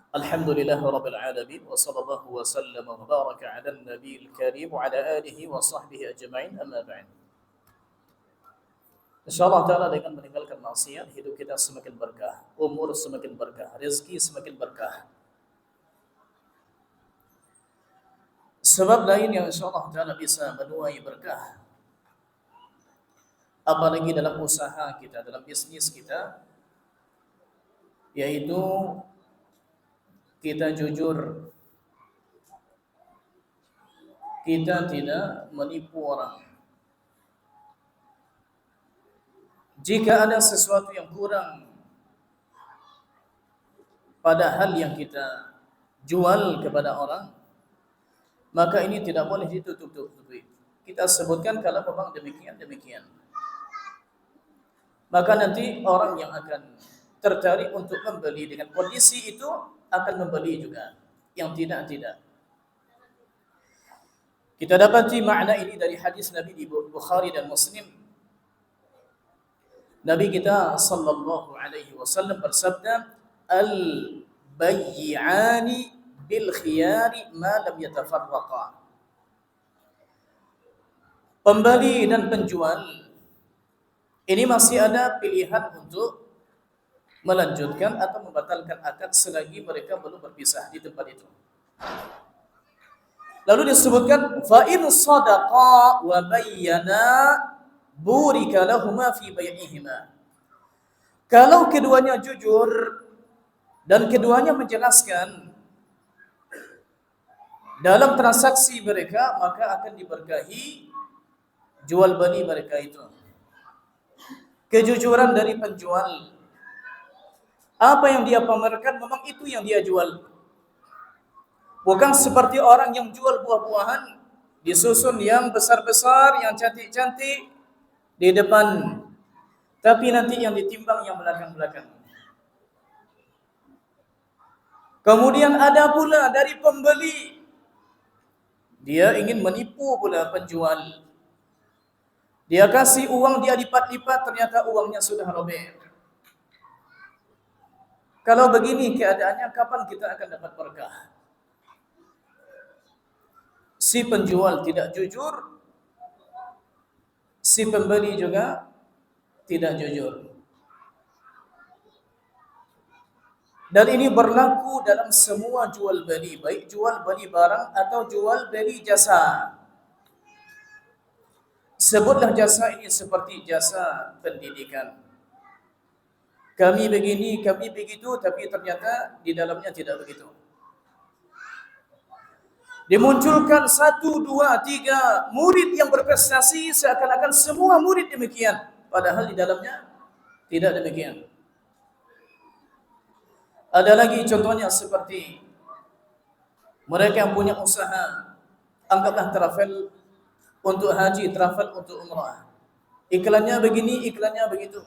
Alhamdulillah Rabbil Alamin wa sallallahu wa sallam wa baraka ala Nabi Al-Karim wa ala alihi wa sahbihi ajma'in amma ba'd. InsyaAllah ta'ala dengan meninggalkan maksiat, hidup kita semakin berkah, umur semakin berkah, rezeki semakin berkah. Sebab lain yang insyaAllah ta'ala bisa menuai berkah, apalagi dalam usaha kita, dalam bisnis kita, yaitu kita jujur, kita tidak menipu orang. Jika ada sesuatu yang kurang pada hal yang kita jual kepada orang, maka ini tidak boleh ditutup-tutupi. Kita sebutkan kalau memang demikian. Maka nanti orang yang akan tertarik untuk membeli dengan kondisi itu akan membeli juga, yang tidak. Kita dapati makna ini dari hadis Nabi di Bukhari dan Muslim. Nabi kita sallallahu alaihi wasallam bersabda, al-bay'ani bil khiyari ma lam yatafarraqa. Pembeli dan penjual ini masih ada pilihan untuk melanjutkan atau membatalkan akad selagi mereka belum berpisah di tempat itu. Lalu disebutkan fa in sadaqa wa bayyana burika lahuma fi bai'ihima. Kalau keduanya jujur dan keduanya menjelaskan dalam transaksi mereka, maka akan diberkahi jual beli mereka itu. Kejujuran dari penjual, apa yang dia pamerkan memang itu yang dia jual. Bukan seperti orang yang jual buah-buahan disusun yang besar-besar, yang cantik-cantik di depan, tapi nanti yang ditimbang yang belakang-belakang. Kemudian ada pula dari pembeli, dia ingin menipu pula penjual. Dia kasih uang, dia lipat-lipat, ternyata uangnya sudah robek. Kalau begini keadaannya, kapan kita akan dapat berkah? Si penjual tidak jujur, si pembeli juga tidak jujur. Dan ini berlaku dalam semua jual beli, baik jual beli barang atau jual beli jasa. Sebutlah jasa ini seperti jasa pendidikan. Kami begini, kami begitu, tapi ternyata di dalamnya tidak begitu. Dimunculkan 1, 2, 3 murid yang berprestasi, seakan-akan semua murid demikian, padahal di dalamnya tidak demikian. Ada lagi contohnya seperti mereka yang punya usaha, anggaplah travel untuk haji, travel untuk umrah. Iklannya begini, iklannya begitu.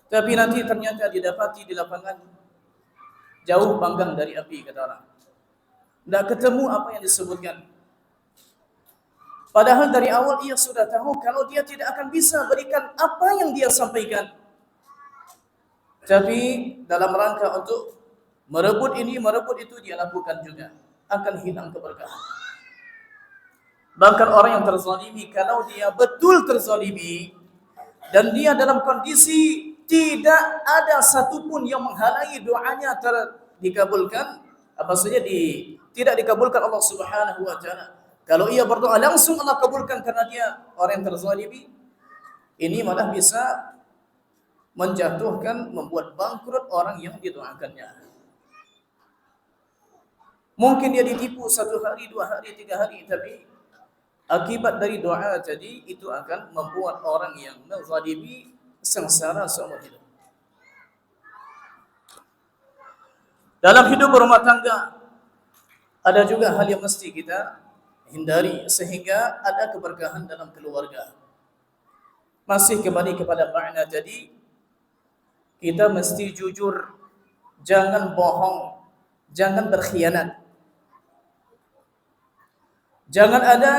Tapi nanti ternyata didapati di lapangan jauh panggang dari api, kata orang. Tidak ketemu apa yang disebutkan. Padahal dari awal ia sudah tahu kalau dia tidak akan bisa berikan apa yang dia sampaikan. Tapi dalam rangka untuk merebut ini, merebut itu dia lakukan juga, akan hilang keberkahan. Bahkan orang yang terzalimi, kalau dia betul terzalimi dan dia dalam kondisi tidak ada satupun yang menghalangi doanya dikabulkan, apa saja tidak dikabulkan Allah Subhanahu wa taala. Kalau ia berdoa langsung Allah kabulkan karena dia orang yang terzalimi, ini malah bisa menjatuhkan, membuat bangkrut orang yang didoakannya. Mungkin dia ditipu 1 hari, 2 hari, 3 hari, tapi akibat dari doa tadi itu akan membuat orang yang menzalimi sengsara seumur hidup. Dalam hidup berumah tangga ada juga hal yang mesti kita hindari sehingga ada keberkahan dalam keluarga. Masih kembali kepada makna tadi, kita mesti jujur, jangan bohong, jangan berkhianat. Jangan ada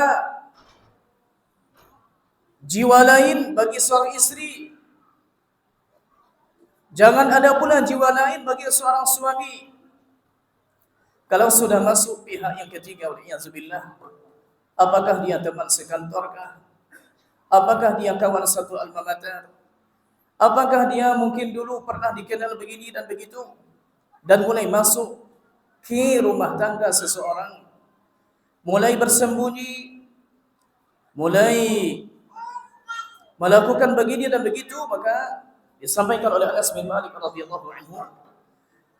jiwa lain bagi seorang istri. Jangan ada pula jiwa lain bagi seorang suami. Kalau sudah masuk pihak yang ketiga, waliyahzubillah, apakah dia teman sekantorkah? Apakah dia kawan satu alma mater? Apakah dia mungkin dulu pernah dikenal begini dan begitu? Dan mulai masuk ke rumah tangga seseorang, mulai bersembunyi, mulai melakukan begini dan begitu, maka disampaikan oleh Anas bin Malik radhiyallahu anhu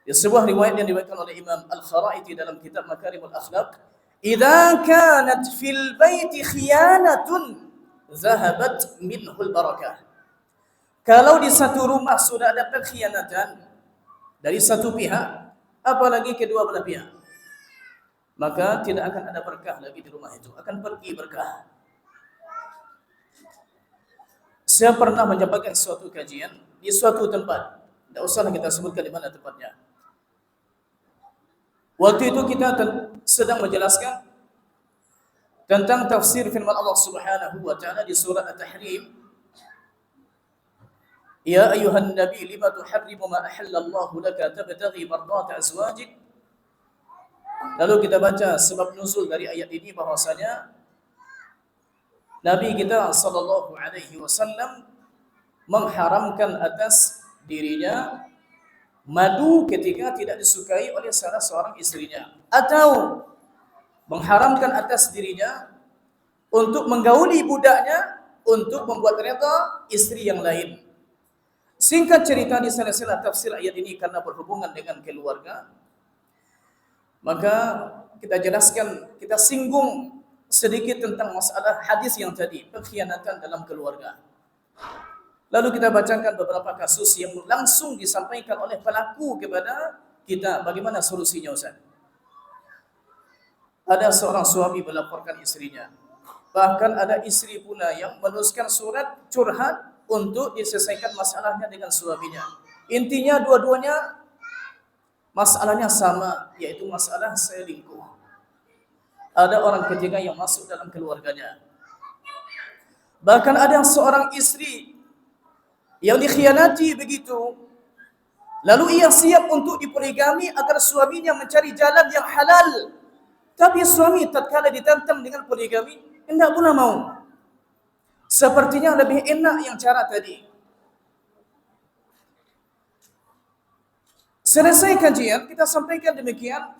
di sebuah riwayat yang diriwayatkan oleh Imam Al-Kharaiti dalam kitab Makarimul Akhlaq, "Idza kanat fil baiti khiyanatun zahabat minhul barakah." Kalau di satu rumah sudah ada pengkhianatan dari satu pihak, apalagi kedua belah pihak, maka tidak akan ada berkah lagi di rumah itu, akan pergi berkah. Saya pernah menyampaikan suatu kajian di suatu tempat, tidak usahlah kita sebutkan di mana tempatnya. Waktu itu kita sedang menjelaskan tentang tafsir firman Allah Subhanahu wa taala di surat At-Tahrim, "Ya ayuhan nabi lima tuharrimu ma ahallallahu laka tabtaghi mardata azwajik." Lalu kita baca sebab nuzul dari ayat ini bahwasanya Nabi kita sallallahu alaihi wasallam mengharamkan atas dirinya madu ketika tidak disukai oleh salah seorang istrinya, atau mengharamkan atas dirinya untuk menggauli budaknya untuk membuat reda istri yang lain. Singkat cerita, di sela-sela tafsir ayat ini karena berhubungan dengan keluarga, maka kita jelaskan, kita singgung sedikit tentang masalah hadis yang tadi, pengkhianatan dalam keluarga. Lalu kita bacakan beberapa kasus yang langsung disampaikan oleh pelaku kepada kita. Bagaimana solusinya, Ustaz? Ada seorang suami melaporkan istrinya. Bahkan ada istri pula yang menuliskan surat curhat untuk diselesaikan masalahnya dengan suaminya. Intinya dua-duanya masalahnya sama, yaitu masalah selingkuh. Ada orang ketiga yang masuk dalam keluarganya. Bahkan ada seorang istri yang dikhianati begitu, lalu ia siap untuk dipoligami agar suaminya mencari jalan yang halal. Tapi suami tatkala ditantang dengan poligami, hendak pula mau. Sepertinya lebih enak yang cara tadi. Selesai kajian, kita sampaikan demikian.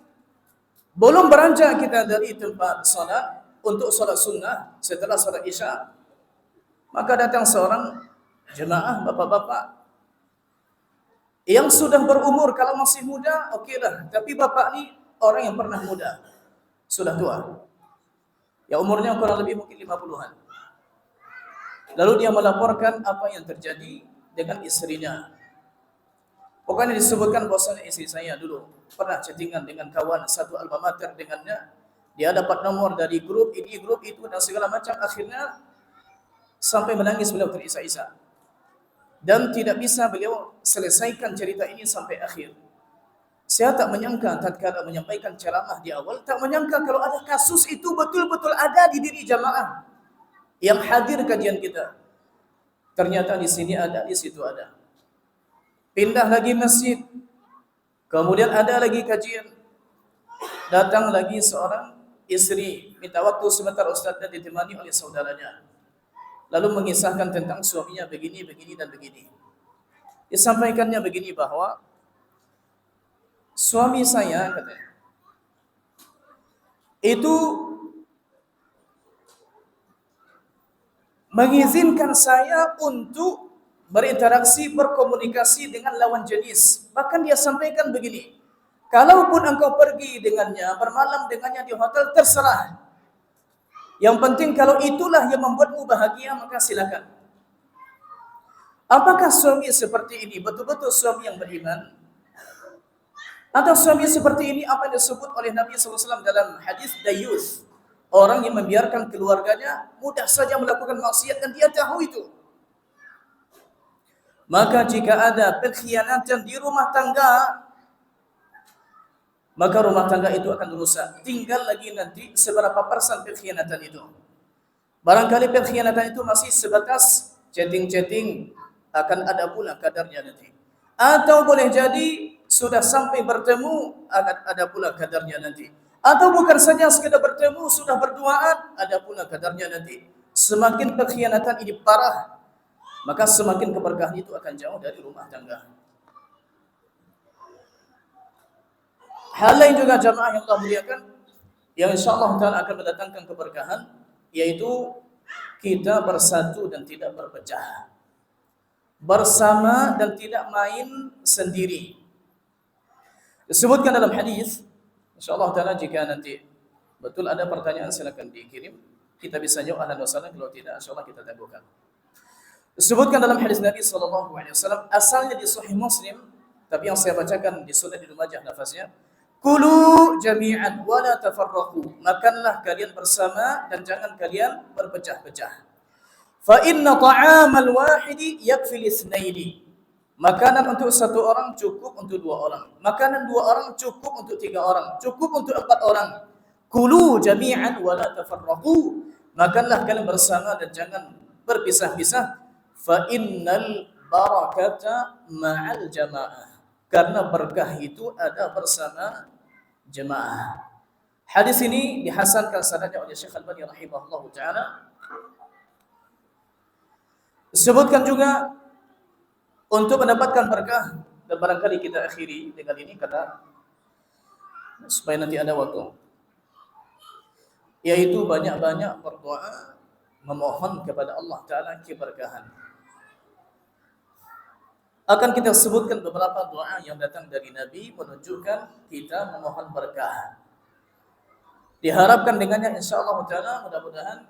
Belum beranjak kita dari tempat salat untuk salat sunnah setelah salat Isya, maka datang seorang jemaah bapak-bapak yang sudah berumur. Kalau masih muda, okeylah. Tapi bapak ni orang yang pernah muda, sudah tua. Ya umurnya kurang lebih mungkin 50-an. Lalu dia melaporkan apa yang terjadi dengan istrinya. Pokoknya disebutkan bahwasanya istri saya dulu pernah chattingan dengan kawan satu alma mater dengannya. Dia dapat nomor dari grup ini, grup itu dan segala macam. Akhirnya sampai menangis beliau terisak-isak. Dan tidak bisa beliau selesaikan cerita ini sampai akhir. Saya tak menyangka tatkala menyampaikan ceramah di awal, tak menyangka kalau ada kasus itu betul-betul ada di diri jamaah yang hadir kajian kita. Ternyata di sini ada, di situ ada. Pindah lagi masjid, Kemudian ada lagi kajian, datang lagi seorang istri, minta waktu sebentar Ustaz, dan ditemani oleh saudaranya. Lalu mengisahkan tentang suaminya begini, begini, dan begini. Disampaikannya begini bahwa suami saya katanya itu mengizinkan saya untuk berinteraksi, berkomunikasi dengan lawan jenis. Bahkan dia sampaikan begini, kalaupun engkau pergi dengannya, bermalam dengannya di hotel, terserah. Yang penting kalau itulah yang membuatmu bahagia, maka silakan. Apakah suami seperti ini betul-betul suami yang beriman? Atau suami seperti ini apa yang disebut oleh Nabi SAW dalam hadis dayus, orang yang membiarkan keluarganya mudah saja melakukan maksiat dan dia tahu itu. Maka jika ada pengkhianatan di rumah tangga, maka rumah tangga itu akan rusak. Tinggal lagi nanti seberapa persen pengkhianatan itu. Barangkali pengkhianatan itu masih sebatas chatting-chatting, akan ada pula kadarnya nanti. Atau boleh jadi sudah sampai bertemu, akan ada pula kadarnya nanti. Atau bukan saja sekedar bertemu, sudah berduaan, ada pula kadarnya nanti. Semakin pengkhianatan ini parah, maka semakin keberkahan itu akan jauh dari rumah tangga. Hal lain juga jamaah yang Allah muliakan, yang insyaAllah ta'ala akan mendatangkan keberkahan, yaitu kita bersatu dan tidak berpecah, bersama dan tidak main sendiri. Disebutkan dalam hadis, insyaallah taala jika nanti betul ada pertanyaan silakan dikirim, kita bisa jawab ahlan wa sahlan, kalau tidak insyaallah kita tangguhkan. Disebutkan dalam hadis Nabi sallallahu alaihi wasallam, asalnya di Sahih Muslim, tapi yang saya bacakan di Sunan Ibnu Majah lafaznya, kulu jami'an wa la tafarraqu, makanlah kalian bersama dan jangan kalian berpecah-pecah. Fa inna ta'amal wahidi yakfil itsnaini, makanan untuk satu orang cukup untuk dua orang, makanan dua orang cukup untuk tiga orang, cukup untuk empat orang. Kulu jami'an wa la tafarraqu, makanlah kalian bersama dan jangan berpisah-pisah. Fa innal barakata ma'al jamaah, karena berkah itu ada bersama jemaah. Hadis ini dihasankan sanadnya oleh Syekh Al-Albani rahimahullahu taala. Disebutkan juga untuk mendapatkan berkah, dan barangkali kita akhiri dengan ini kata supaya nanti ada waktu, yaitu banyak-banyak berdoa memohon kepada Allah taala keberkahan. Akan kita sebutkan beberapa doa yang datang dari Nabi menunjukkan kita memohon berkah. Diharapkan dengannya insyaallah taala mudah-mudahan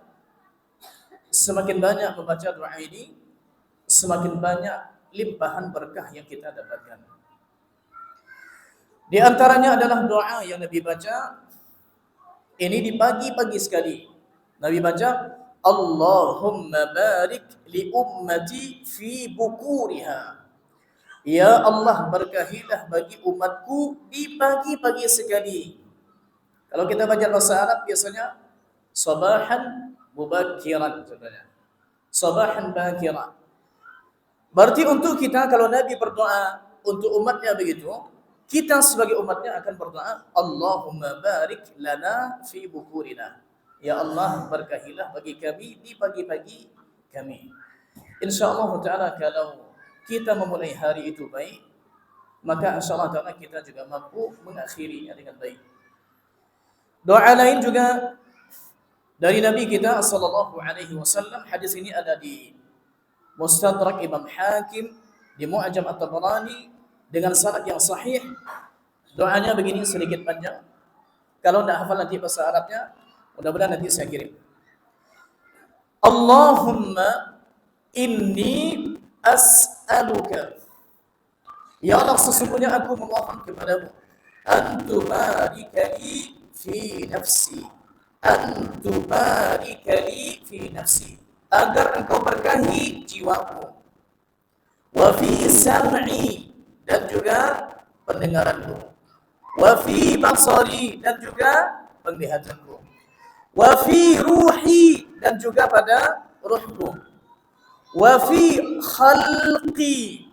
semakin banyak membaca doa ini, semakin banyak limpahan berkah yang kita dapatkan. Di antaranya adalah doa yang Nabi baca ini di pagi-pagi sekali. Nabi baca, Allahumma barik li ummati fi bukuriha. Ya Allah, berkahilah bagi umatku di pagi-pagi sekali. Kalau kita baca bahasa Arab biasanya sabahan mubakiran, contohnya. Sabahan bakiran. Berarti untuk kita, kalau Nabi berdoa untuk umatnya begitu, kita sebagai umatnya akan berdoa, Allahumma barik lana fi bukurina. Ya Allah, berkahilah bagi kami di pagi-pagi kami. InsyaAllah ta'ala kalau kita memulai hari itu baik, maka insyaAllah ta'ala kita juga mampu mengakhirinya dengan baik. Doa lain juga dari Nabi kita sallallahu alaihi wasallam, hadis ini ada di Mustadrak Imam Hakim, di Mu'jam At-Tabarani dengan sanad yang sahih. Doanya begini, sedikit panjang. Kalau tidak hafal nanti bahasa Arabnya, mudah-mudahan nanti saya kirim. Allahumma inni as'aluka, ya Allah, sesungguhnya aku memohon kepadamu, antubarikali fi nafsi, antubarikali fi nafsi, agar engkau berkahi jiwaku, wa fi sam'i, dan juga pendengaranku, wa fi basari, dan juga penglihatanku, wa fi ruhi, dan juga pada ruhku, wa fi khalqi,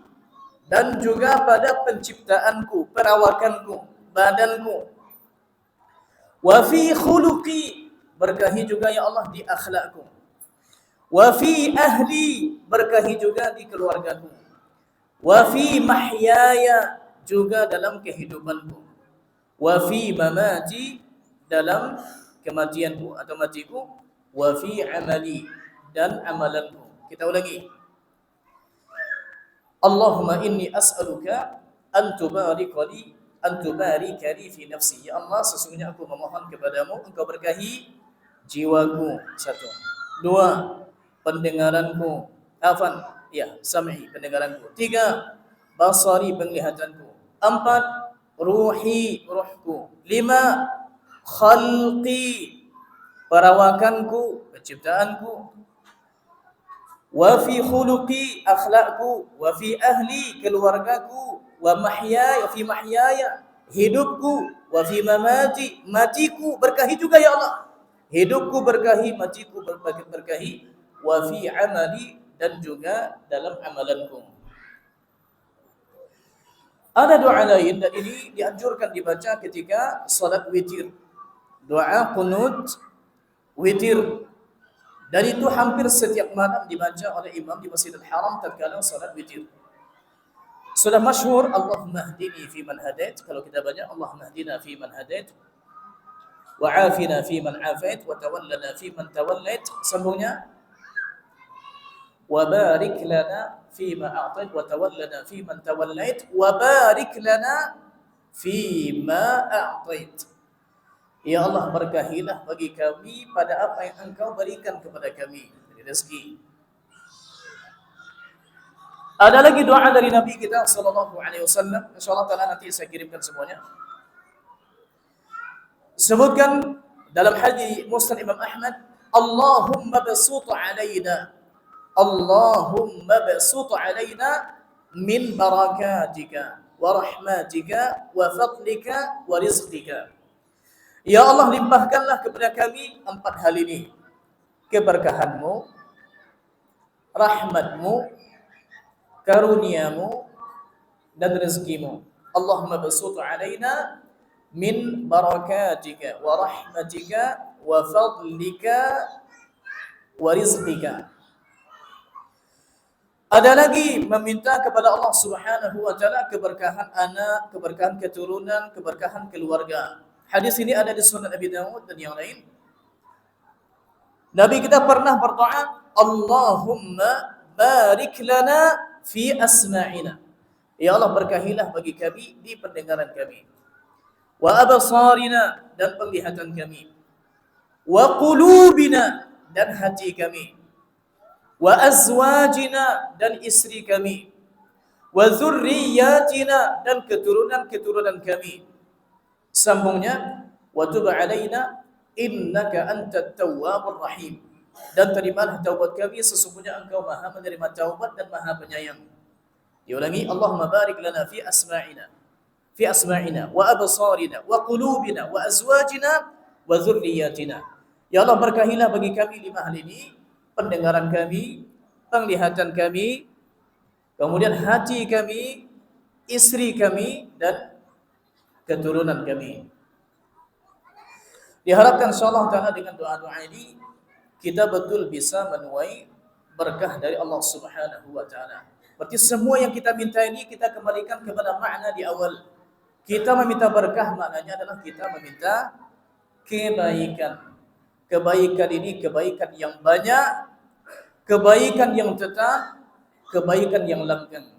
dan juga pada penciptaanku, perawakanku, badanku. Wa fi khuluqi, berkahi juga ya Allah di akhlakku. Wa fi ahli, berkahi juga di keluargaku. Wa fi mahyaya, juga dalam kehidupanku. Wa fi mamati, dalam kematianku atau matiku. Wa fi amali, dan amalanku. Kita ulangi. Allahumma inni as'aluka an tubarika li fi nafsi. Ya Allah, sesungguhnya aku memohon kepadamu engkau berkahi jiwaku. 1. 2. Pendengaranku. Sam'i, pendengaranku. 3. Basari, penglihatanku. 4. Ruhi, ruhku. 5. Khalqi, perawakanku, penciptaanku. Wa fi khuluqi, akhlakku. Wa fi ahli, keluargaku. Wa mahyaya, fi mahyaya, hidupku. Wa fi mamati, matiku, berkahi juga ya Allah. Hidupku berkahi, matiku berkahi. Wa fi amali, dan juga dalam amalanku. Ada doa lain dan ini dianjurkan dibaca ketika salat witir. Doa qunut witir. Dan itu hampir setiap malam dibaca oleh imam di Masjidil Haram tatkala salat witir. Sudah masyhur, Allahumma hdini fi man hadait. Kalau kita baca Allahumma hdina fi man hadait, wa afina fi man afait, wa tawallana fi man tawallait. Sambungnya wa barik lana fi ma a'tait, wa tawallana fi man tawallait, wa barik lana fi ma a'tait. Ya Allah, berkahilah bagi kami pada apa yang Engkau berikan kepada kami dari rezeki. Ada lagi doa dari Nabi kita sallallahu alaihi wasallam. Insyaallah taala nanti saya kirimkan semuanya. Sebutkan dalam hadis Musnad Imam Ahmad, Allahumma basut alaina, Allahumma basut alaina min barakatika wa rahmatika wa fadlika wa rizqika. Ya Allah, limpahkanlah kepada kami 4 hal ini. Keberkahanmu, rahmatmu, karuniamu, dan rezekimu. Allahumma basut alaina min barakatika wa rahmatika wa fadlika wa rizqika. Ada lagi meminta kepada Allah Subhanahu wa taala keberkahan anak, keberkahan keturunan, keberkahan keluarga. Hadis ini ada di Sunan Abi Dawud dan yang lain. Nabi kita pernah berdoa, Allahumma barik lana fi asma'ina. Ya Allah, berkahilah bagi kami di pendengaran kami. Wa absarina, dan penglihatan kami. Wa qulubina, dan hati kami. Wa azwajina, dan istri kami. Wa dzurriyyatina, dan keturunan-keturunan kami. Sambungnya, wa tub alaina innaka antat tawwabur rahim. Dan terimalah taubat kami, sesungguhnya Engkau Maha menerima taubat dan Maha penyayang. Diulangi, Allahumma barik lana fi asma'ina wa absarina wa qulubina wa azwajina wa dzurriyyatina. Ya Allah, berkahilah bagi kami 5 hal ini, pendengaran kami, penglihatan kami, kemudian hati kami, istri kami, dan keturunan kami. Diharapkan insyaallah taala dengan doa-doa ini kita betul bisa menuai berkah dari Allah Subhanahu wa taala. Berarti semua yang kita minta ini kita kembalikan kepada makna di awal. Kita meminta berkah maknanya adalah kita meminta kebaikan. Kebaikan ini kebaikan yang banyak, kebaikan yang tetap, kebaikan yang langgeng.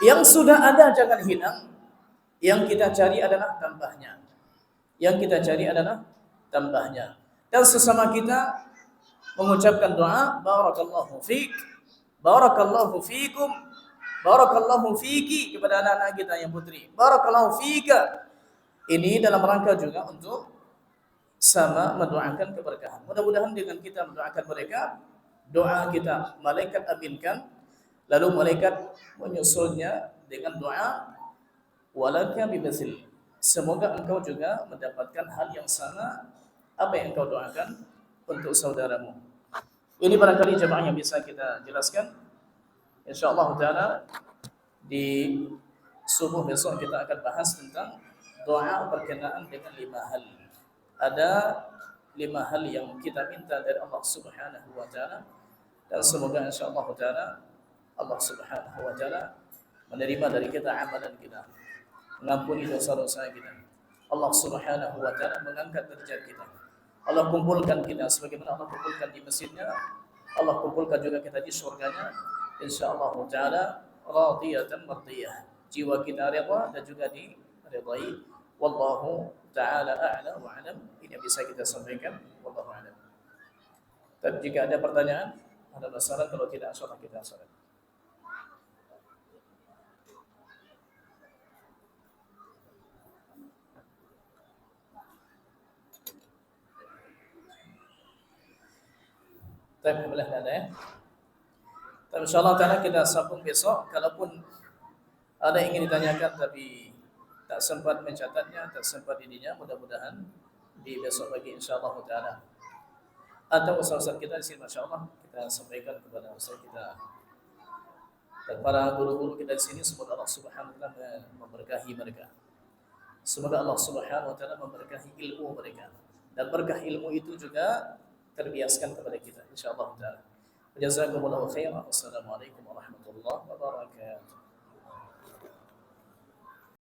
Yang sudah ada jangan hilang. Yang kita cari adalah tambahnya. Yang kita cari adalah tambahnya. Dan sesama kita mengucapkan doa, barakallahu fiik, barakallahu fiikum, barakallahu fiiki, kepada anak-anak kita yang putri. Barakallahu fiika. Ini dalam rangka juga untuk sama mendoakan keberkahan. Mudah-mudahan dengan kita mendoakan mereka, doa kita malaikat aminkan, lalu malaikat menyusulnya dengan doa walaka bimasil. Semoga engkau juga mendapatkan hal yang sama apa yang engkau doakan untuk saudaramu. Ini barangkali jemaah yang bisa kita jelaskan. Insyaallah taala Di subuh besok kita akan bahas tentang doa berkenaan dengan 5 hal. Ada 5 hal yang kita minta dari Allah Subhanahu wa taala, dan semoga insyaallah taala Allah Subhanahu wa taala menerima dari kita amalan kita, mengampuni dosa-dosa kita. Allah Subhanahu wa taala mengangkat derajat kita. Allah kumpulkan kita sebagaimana Allah kumpulkan di masjidnya, Allah kumpulkan juga kita di surganya insyaallah taala radiyatan mardiyah. Jiwa kita reda dan juga diridai. Wallahu taala a'la wa a'lam. Ini yang bisa kita sampaikan, wallahu a'lam. Dan jika ada pertanyaan, ada masalah, kalau tidak insyaallah kita salat. Tapi boleh ada ya. Tapi insyaallah taala kita sambung besok. Kalaupun ada yang ingin ditanyakan tapi tak sempat mencatatnya, tak sempat ininya, mudah-mudahan di besok pagi insyaallah taala. Atau ustaz-ustaz kita di sini masyaallah kita sampaikan kepada ustaz kita dan para guru-guru kita di sini, semoga Allah Subhanahu wa taala memberkahi mereka. Semoga Allah Subhanahu wa taala memberkahi ilmu mereka, dan berkah ilmu itu juga terbiaskan kepada kita insyaallah taala. Jazakumullahu khairan. Wassalamualaikum warahmatullahi wabarakatuh.